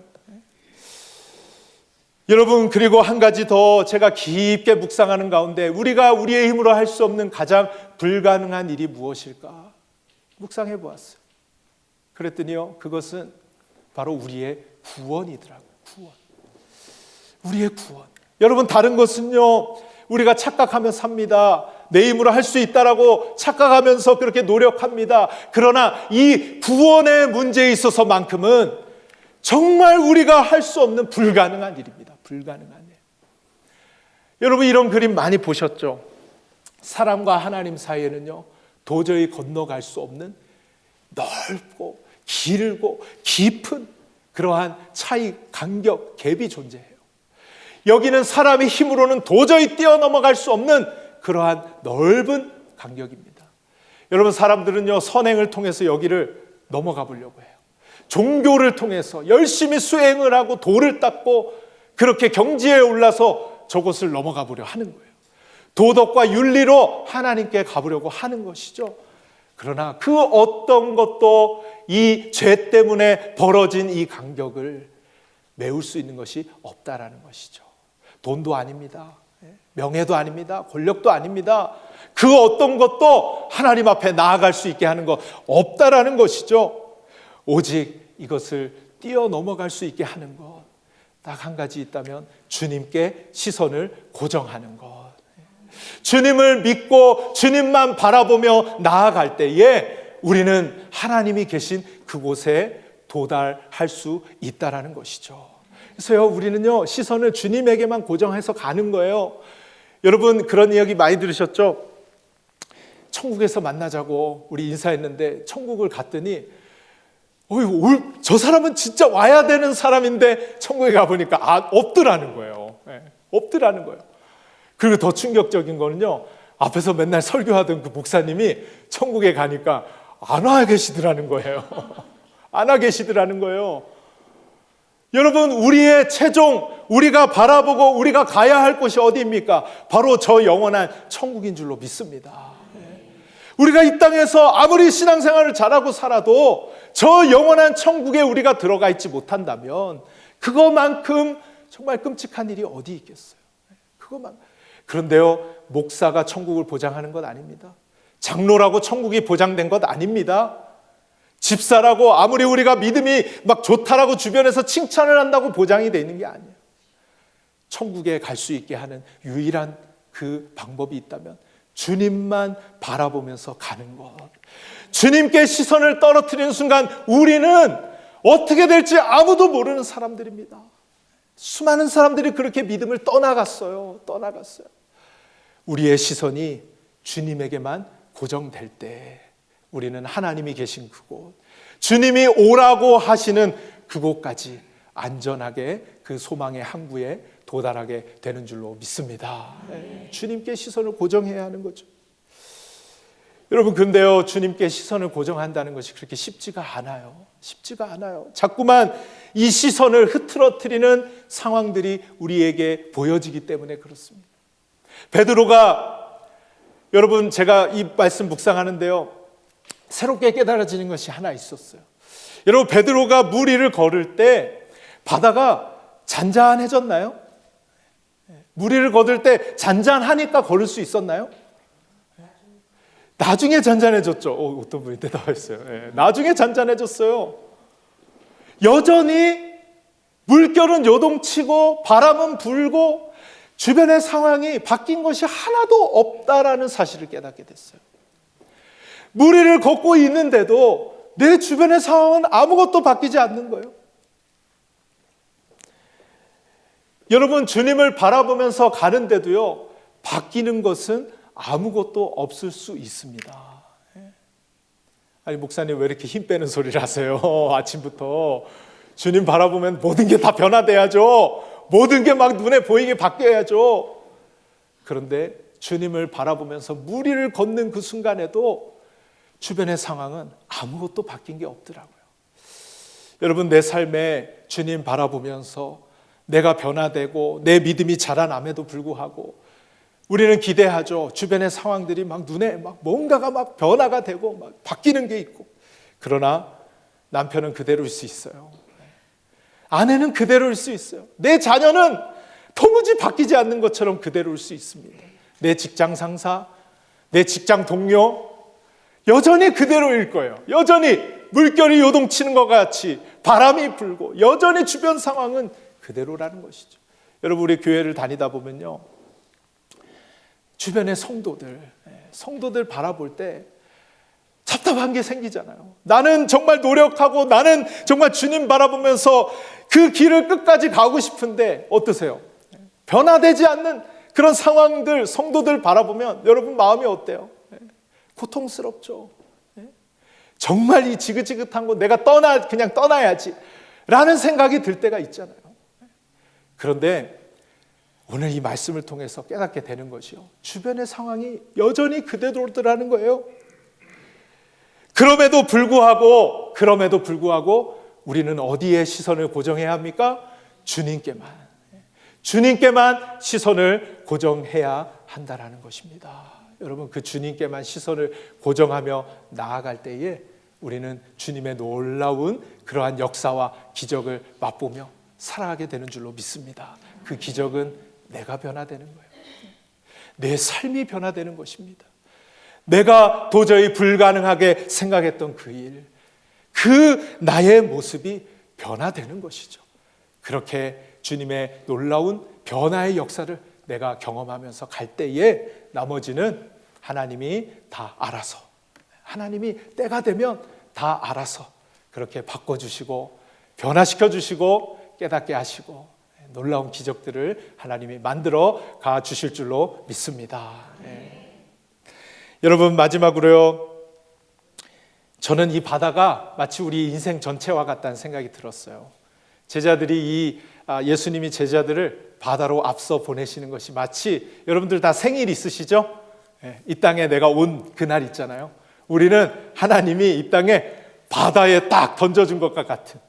여러분, 그리고 한 가지 더 제가 깊게 묵상하는 가운데 우리가 우리의 힘으로 할 수 없는 가장 불가능한 일이 무엇일까 묵상해 보았어요. 그랬더니요, 그것은 바로 우리의 구원이더라고요. 우리의 구원. 여러분, 다른 것은요, 우리가 착각하며 삽니다. 내 힘으로 할 수 있다라고 착각하면서 그렇게 노력합니다. 그러나 이 구원의 문제에 있어서만큼은 정말 우리가 할 수 없는 불가능한 일입니다. 불가능한 일. 여러분, 이런 그림 많이 보셨죠? 사람과 하나님 사이에는요, 도저히 건너갈 수 없는 넓고 길고 깊은 그러한 차이, 간격, 갭이 존재해요. 여기는 사람의 힘으로는 도저히 뛰어넘어갈 수 없는 그러한 넓은 간격입니다. 여러분, 사람들은요, 선행을 통해서 여기를 넘어가 보려고 해요. 종교를 통해서 열심히 수행을 하고 도를 닦고 그렇게 경지에 올라서 저곳을 넘어가 보려 하는 거예요. 도덕과 윤리로 하나님께 가보려고 하는 것이죠. 그러나 그 어떤 것도 이 죄 때문에 벌어진 이 간격을 메울 수 있는 것이 없다라는 것이죠. 돈도 아닙니다. 명예도 아닙니다. 권력도 아닙니다. 그 어떤 것도 하나님 앞에 나아갈 수 있게 하는 것 없다라는 것이죠. 오직 이것을 뛰어넘어갈 수 있게 하는 것, 딱 한 가지 있다면 주님께 시선을 고정하는 것. 주님을 믿고 주님만 바라보며 나아갈 때에 우리는 하나님이 계신 그곳에 도달할 수 있다라는 것이죠. 그래서요, 우리는요, 시선을 주님에게만 고정해서 가는 거예요. 여러분, 그런 이야기 많이 들으셨죠? 천국에서 만나자고 우리 인사했는데 천국을 갔더니 저 사람은 진짜 와야 되는 사람인데 천국에 가보니까 없더라는 거예요. 없더라는 거예요. 그리고 더 충격적인 거는요, 앞에서 맨날 설교하던 그 목사님이 천국에 가니까 안 와 계시더라는 거예요. 안 와 계시더라는 거예요. 여러분, 우리의 최종, 우리가 바라보고 우리가 가야 할 곳이 어디입니까? 바로 저 영원한 천국인 줄로 믿습니다. 우리가 이 땅에서 아무리 신앙생활을 잘하고 살아도 저 영원한 천국에 우리가 들어가 있지 못한다면 그것만큼 정말 끔찍한 일이 어디 있겠어요? 그것만. 그런데요, 목사가 천국을 보장하는 것 아닙니다. 장로라고 천국이 보장된 것 아닙니다. 집사라고 아무리 우리가 믿음이 막 좋다라고 주변에서 칭찬을 한다고 보장이 되어 있는 게 아니에요. 천국에 갈 수 있게 하는 유일한 그 방법이 있다면 주님만 바라보면서 가는 것. 주님께 시선을 떨어뜨리는 순간 우리는 어떻게 될지 아무도 모르는 사람들입니다. 수많은 사람들이 그렇게 믿음을 떠나갔어요. 우리의 시선이 주님에게만 고정될 때 우리는 하나님이 계신 그곳, 주님이 오라고 하시는 그곳까지 안전하게 그 소망의 항구에 도달하게 되는 줄로 믿습니다. 주님께 시선을 고정해야 하는 거죠. 여러분, 근데요, 주님께 시선을 고정한다는 것이 그렇게 쉽지가 않아요. 자꾸만 이 시선을 흐트러뜨리는 상황들이 우리에게 보여지기 때문에 그렇습니다. 베드로가, 여러분, 제가 이 말씀 묵상하는데요, 새롭게 깨달아지는 것이 하나 있었어요. 여러분, 베드로가 물 위를 걸을 때 바다가 잔잔해졌나요? 물 위를 걸을 때 잔잔하니까 걸을 수 있었나요? 나중에 잔잔해졌죠. 어떤 분이 대답했어요. 나중에 잔잔해졌어요. 여전히 물결은 요동치고 바람은 불고 주변의 상황이 바뀐 것이 하나도 없다라는 사실을 깨닫게 됐어요. 물 위를 걷고 있는데도 내 주변의 상황은 아무것도 바뀌지 않는 거예요. 여러분, 주님을 바라보면서 가는데도요, 바뀌는 것은 아무것도 없을 수 있습니다. 아니, 목사님 왜 이렇게 힘 빼는 소리를 하세요? 아침부터. 주님 바라보면 모든 게 다 변화돼야죠. 모든 게 막 눈에 보이게 바뀌어야죠. 그런데 주님을 바라보면서 물 위를 걷는 그 순간에도 주변의 상황은 아무것도 바뀐 게 없더라고요. 여러분, 내 삶에 주님 바라보면서 내가 변화되고 내 믿음이 자라남에도 불구하고 우리는 기대하죠. 주변의 상황들이 막 눈에 막 뭔가가 막 변화가 되고 막 바뀌는 게 있고. 그러나 남편은 그대로일 수 있어요. 아내는 그대로일 수 있어요. 내 자녀는 도무지 바뀌지 않는 것처럼 그대로일 수 있습니다. 내 직장 상사, 내 직장 동료 여전히 그대로일 거예요. 여전히 물결이 요동치는 것 같이 바람이 불고 여전히 주변 상황은 그대로라는 것이죠. 여러분, 우리 교회를 다니다 보면요, 주변의 성도들 바라볼 때 답답한 게 생기잖아요. 나는 정말 노력하고 나는 정말 주님 바라보면서 그 길을 끝까지 가고 싶은데 어떠세요? 변화되지 않는 그런 상황들, 성도들 바라보면 여러분 마음이 어때요? 고통스럽죠. 정말 이 지긋지긋한 거 내가 그냥 떠나야지 라는 생각이 들 때가 있잖아요. 그런데 오늘 이 말씀을 통해서 깨닫게 되는 것이요, 주변의 상황이 여전히 그대로더라는 거예요. 그럼에도 불구하고 우리는 어디에 시선을 고정해야 합니까? 주님께만 시선을 고정해야 한다라는 것입니다. 여러분, 그 주님께만 시선을 고정하며 나아갈 때에 우리는 주님의 놀라운 그러한 역사와 기적을 맛보며 살아가게 되는 줄로 믿습니다. 그 기적은 내가 변화되는 거예요. 내 삶이 변화되는 것입니다. 내가 도저히 불가능하게 생각했던 그 일, 그 나의 모습이 변화되는 것이죠. 그렇게 주님의 놀라운 변화의 역사를 내가 경험하면서 갈 때에 나머지는 하나님이 다 알아서, 하나님이 때가 되면 다 알아서 그렇게 바꿔주시고 변화시켜주시고 깨닫게 하시고 놀라운 기적들을 하나님이 만들어 가 주실 줄로 믿습니다. 여러분, 마지막으로요, 저는 이 바다가 마치 우리 인생 전체와 같다는 생각이 들었어요. 제자들이 예수님이 제자들을 바다로 앞서 보내시는 것이 마치, 여러분들 다 생일 있으시죠? 이 땅에 내가 온 그날 있잖아요. 우리는 하나님이 이 땅에 바다에 딱 던져준 것과 같은,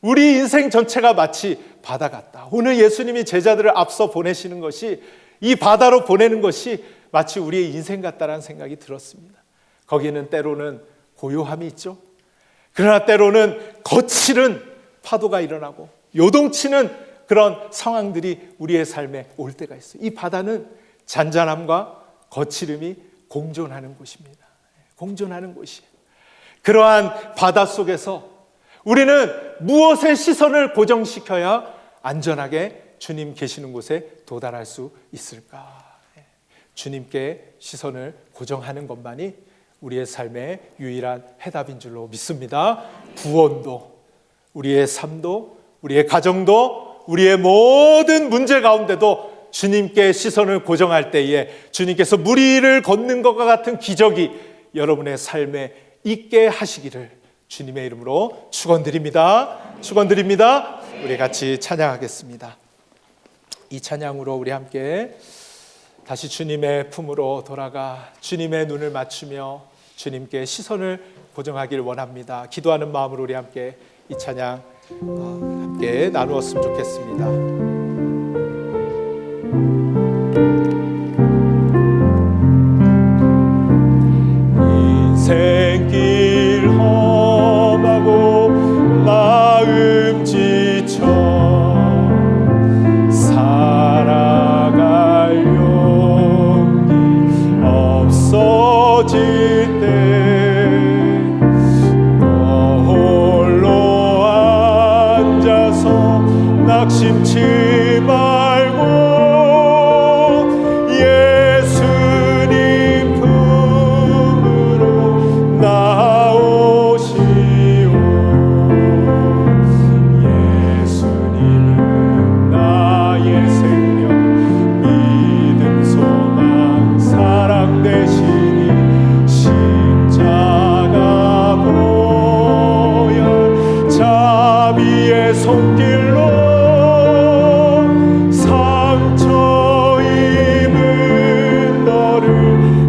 우리 인생 전체가 마치 바다 같다. 오늘 예수님이 제자들을 앞서 보내시는 것이, 이 바다로 보내는 것이 마치 우리의 인생 같다라는 생각이 들었습니다. 거기는 때로는 고요함이 있죠. 그러나 때로는 거칠은 파도가 일어나고 요동치는 그런 상황들이 우리의 삶에 올 때가 있어요. 이 바다는 잔잔함과 거칠음이 공존하는 곳입니다. 공존하는 곳이에요. 그러한 바다 속에서 우리는 무엇에 시선을 고정시켜야 안전하게 주님 계시는 곳에 도달할 수 있을까? 주님께 시선을 고정하는 것만이 우리의 삶의 유일한 해답인 줄로 믿습니다. 구원도, 우리의 삶도, 우리의 가정도, 우리의 모든 문제 가운데도 주님께 시선을 고정할 때에 주님께서 물 위를 걷는 것과 같은 기적이 여러분의 삶에 있게 하시기를 주님의 이름으로 축원드립니다. 축원드립니다. 우리 같이 찬양하겠습니다. 이 찬양으로 우리 함께 다시 주님의 품으로 돌아가 주님의 눈을 맞추며 주님께 시선을 고정하길 원합니다. 기도하는 마음으로 우리 함께 이 찬양 함께 나누었으면 좋겠습니다. 인생길 험하고 마음 지쳐 살아갈 용기 없어질 때 너 홀로 앉아서 낙심치 말고 예수님 품으로 나오시오. 예수님은 나의 생명, 믿음, 소망, 사랑 되시니 십자가 보혈 자비의 손길로 상처 입은 너를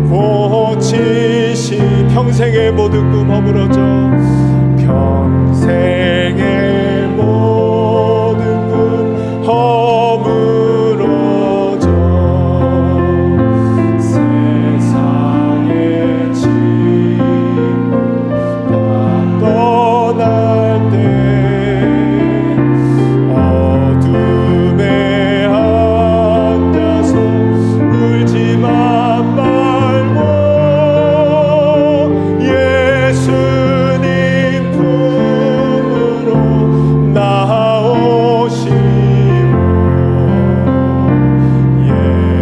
고치시. 평생의 모든 꿈 허물어져, 평생의 모든 꿈 허물어져 세상의 짐 다 떠날 때 어둠에 앉아서 울지만 말고 예수님 품으로 나오시오.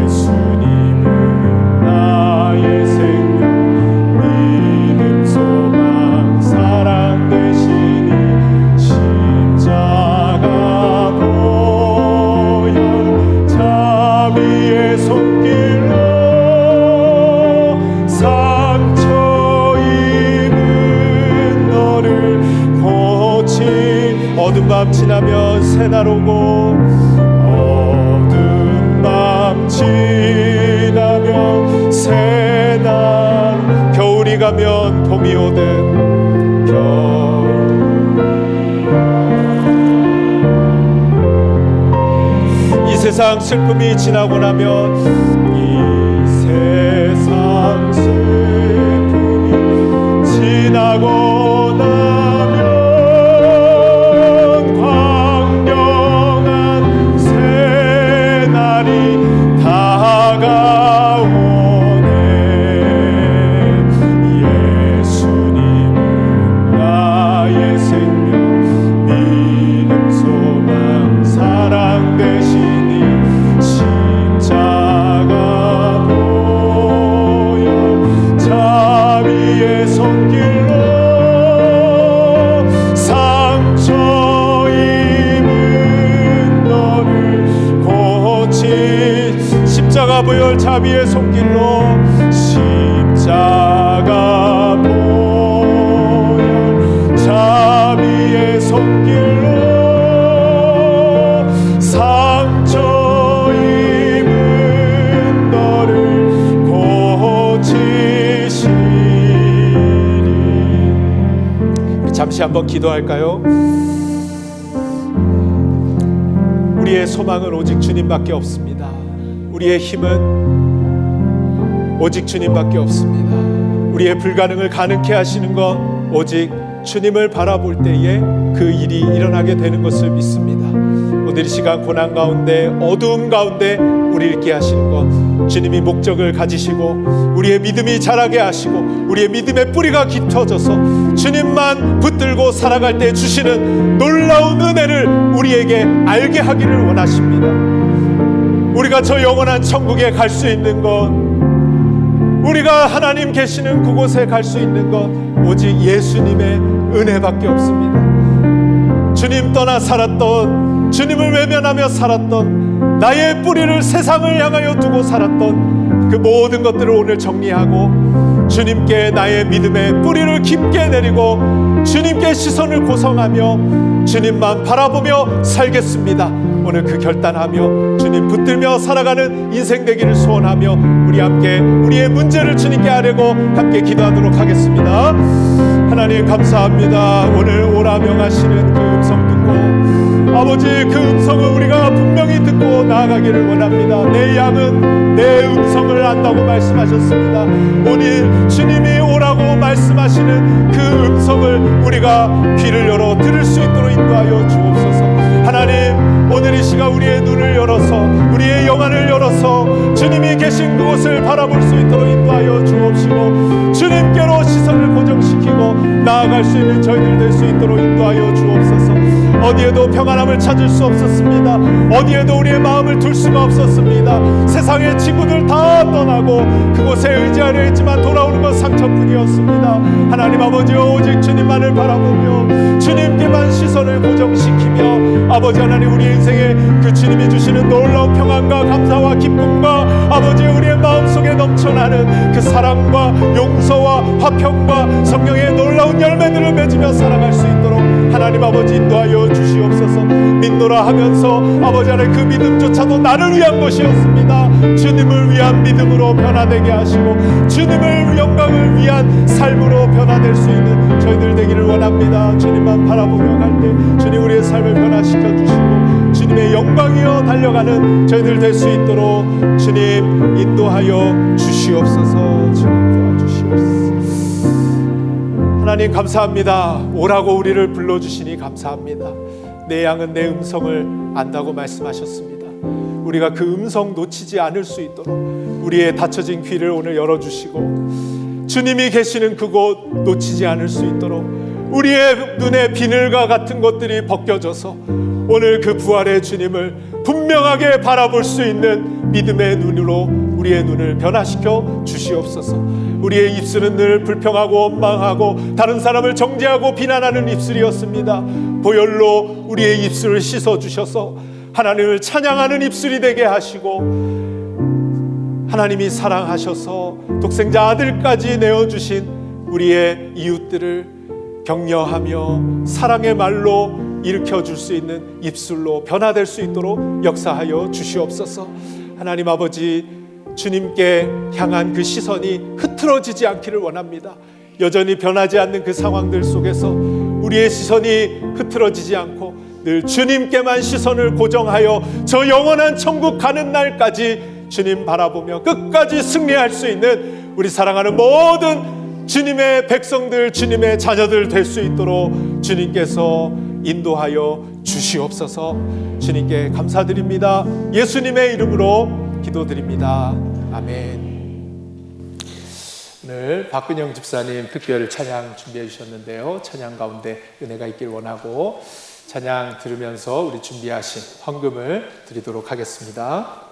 예수님은 나의 생명, 믿음, 소망, 사랑 되시니 십자가 보혈 자비의 손길로 상처 입은 너를 고치. 어두운 밤 지나면 새날 오고 어두운 밤 지나면 새날, 겨울이 가면 봄이 오듯 이 세상 슬픔이 지나고 나면, 이 세상 슬픔이 지나고 나면 광명한 새날이 다가오네. 예수님은 나의 생명, 믿음, 소망, 사랑 되시니 십자가 보혈 자비의 손길로 상처 입은 너를 고치. 십자가 보혈 자비의 손길로 십자가 보혈 자비의 손길로 상처 입은 너를 잠시 한번 기도할까요? 우리의 소망은 오직 주님밖에 없습니다. 우리의 힘은 오직 주님밖에 없습니다. 우리의 불가능을 가능케 하시는 것 오직 주님을 바라볼 때에 그 일이 일어나게 되는 것을 믿습니다. 오늘 이 시간 고난 가운데 어두움 가운데 우리를 있게 하시는 것 주님이 목적을 가지시고 우리의 믿음이 자라게 하시고 우리의 믿음의 뿌리가 깊어져서 주님만 붙들고 살아갈 때 주시는 놀라운 은혜를 우리에게 알게 하기를 원하십니다. 우리가 저 영원한 천국에 갈 수 있는 것, 우리가 하나님 계시는 그곳에 갈 수 있는 것 오직 예수님의 은혜밖에 없습니다. 주님 떠나 살았던, 주님을 외면하며 살았던, 나의 뿌리를 세상을 향하여 두고 살았던 그 모든 것들을 오늘 정리하고 주님께 나의 믿음의 뿌리를 깊게 내리고 주님께 시선을 고성하며 주님만 바라보며 살겠습니다. 오늘 그 결단하며 주님 붙들며 살아가는 인생 되기를 소원하며 우리 함께 우리의 문제를 주님께 아뢰고 함께 기도하도록 하겠습니다. 하나님 감사합니다. 오늘 오라 명하시는 그 음성 듣고 아버지 그 음성을 우리가 분명히 듣고 나아가기를 원합니다. 내 양은 내 음성을 안다고 말씀하셨습니다. 오늘 주님이 오라고 말씀하시는 그 음성을 우리가 귀를 열어 들을 수 있도록 인도하여 주옵소서. 하나님 오늘 이 시간 우리의 눈을 열어서 우리의 영안을 열어서 주님이 계신 그곳을 바라볼 수 있도록 인도하여 주옵시고 주님께로 시선을 고정시키고 나아갈 수 있는 저희들 될 수 있도록 인도하여 주옵소서. 어디에도 평안함을 찾을 수 없었습니다. 어디에도 우리의 마음을 둘 수가 없었습니다. 세상의 친구들 다 떠나고 그곳에 의지하려 했지만 돌아오는 건 상처뿐이었습니다. 하나님 아버지 오직 주님만을 바라보며 주님께만 시선을 고정시키며 아버지 하나님 우리 인생에 그 주님이 주시는 놀라운 평안과 감사와 기쁨과 아버지 우리의 마음속에 넘쳐나는 그 사랑과 용서와 화평과 성령의 놀라운 열매들을 맺으며 살아갈 수 있도록 하나님 아버지 인도하여 주시옵소서. 믿노라 하면서 아버지 하나님 그 믿음조차도 나를 위한 것이었습니다. 주님을 위한 믿음으로 변화되게 하시고 주님을 영광을 위한 삶으로 변화될 수 있는 저희들 되기를 원합니다. 주님만 바라보며 갈 때 주님 우리의 삶을 변화시켜 주시고 주님의 영광이여 달려가는 저희들 될 수 있도록 주님 인도하여 주시옵소서. 주님 도와주시옵소서. 하나님 감사합니다. 오라고 우리를 불러주시니 감사합니다. 내 양은 내 음성을 안다고 말씀하셨습니다. 우리가 그 음성 놓치지 않을 수 있도록 우리의 닫혀진 귀를 오늘 열어주시고 주님이 계시는 그곳 놓치지 않을 수 있도록 우리의 눈에 비늘과 같은 것들이 벗겨져서 오늘 그 부활의 주님을 분명하게 바라볼 수 있는 믿음의 눈으로 우리의 눈을 변화시켜 주시옵소서. 우리의 입술은 늘 불평하고 원망하고 다른 사람을 정죄하고 비난하는 입술이었습니다. 보혈로 우리의 입술을 씻어주셔서 하나님을 찬양하는 입술이 되게 하시고 하나님이 사랑하셔서 독생자 아들까지 내어주신 우리의 이웃들을 격려하며 사랑의 말로 일으켜줄 수 있는 입술로 변화될 수 있도록 역사하여 주시옵소서. 하나님 아버지 주님께 향한 그 시선이 흐트러지지 않기를 원합니다. 여전히 변하지 않는 그 상황들 속에서 우리의 시선이 흐트러지지 않고 늘 주님께만 시선을 고정하여 저 영원한 천국 가는 날까지 주님 바라보며 끝까지 승리할 수 있는 우리 사랑하는 모든 주님의 백성들, 주님의 자녀들 될 수 있도록 주님께서 인도하여 주시옵소서. 주님께 감사드립니다. 예수님의 이름으로 기도드립니다. 아멘. 오늘 박근영 집사님 특별 찬양 준비해 주셨는데요. 찬양 가운데 은혜가 있길 원하고 찬양 들으면서 우리 준비하신 헌금을 드리도록 하겠습니다.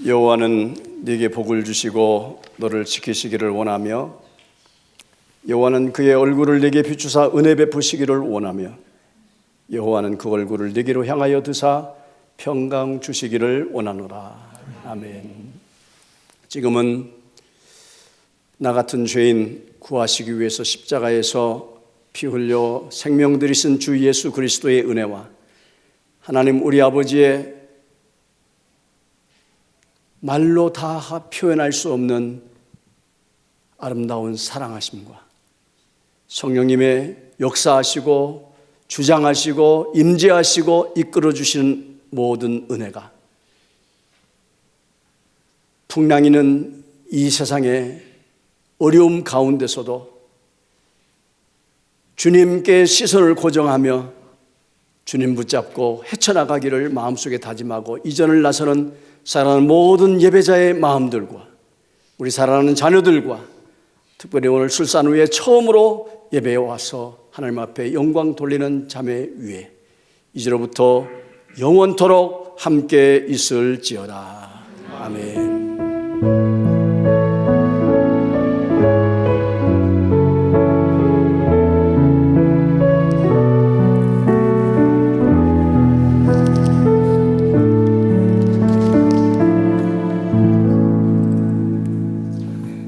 여호와는 네게 복을 주시고 너를 지키시기를 원하며 여호와는 그의 얼굴을 네게 비추사 은혜 베푸시기를 원하며 여호와는 그 얼굴을 네게로 향하여 드사 평강 주시기를 원하노라. 아멘. 지금은 나 같은 죄인 구하시기 위해서 십자가에서 피 흘려 생명 들이신 주 예수 그리스도의 은혜와 하나님 우리 아버지의 말로 다 표현할 수 없는 아름다운 사랑하심과 성령님의 역사하시고 주장하시고 임재하시고 이끌어 주시는 모든 은혜가 풍랑이는 이 세상의 어려움 가운데서도 주님께 시선을 고정하며 주님 붙잡고 헤쳐나가기를 마음속에 다짐하고 이전을 나서는 사랑하는 모든 예배자의 마음들과 우리 사랑하는 자녀들과 특별히 오늘 출산 후에 처음으로 예배에 와서 하나님 앞에 영광 돌리는 자매 위에 이제로부터 영원토록 함께 있을지어다.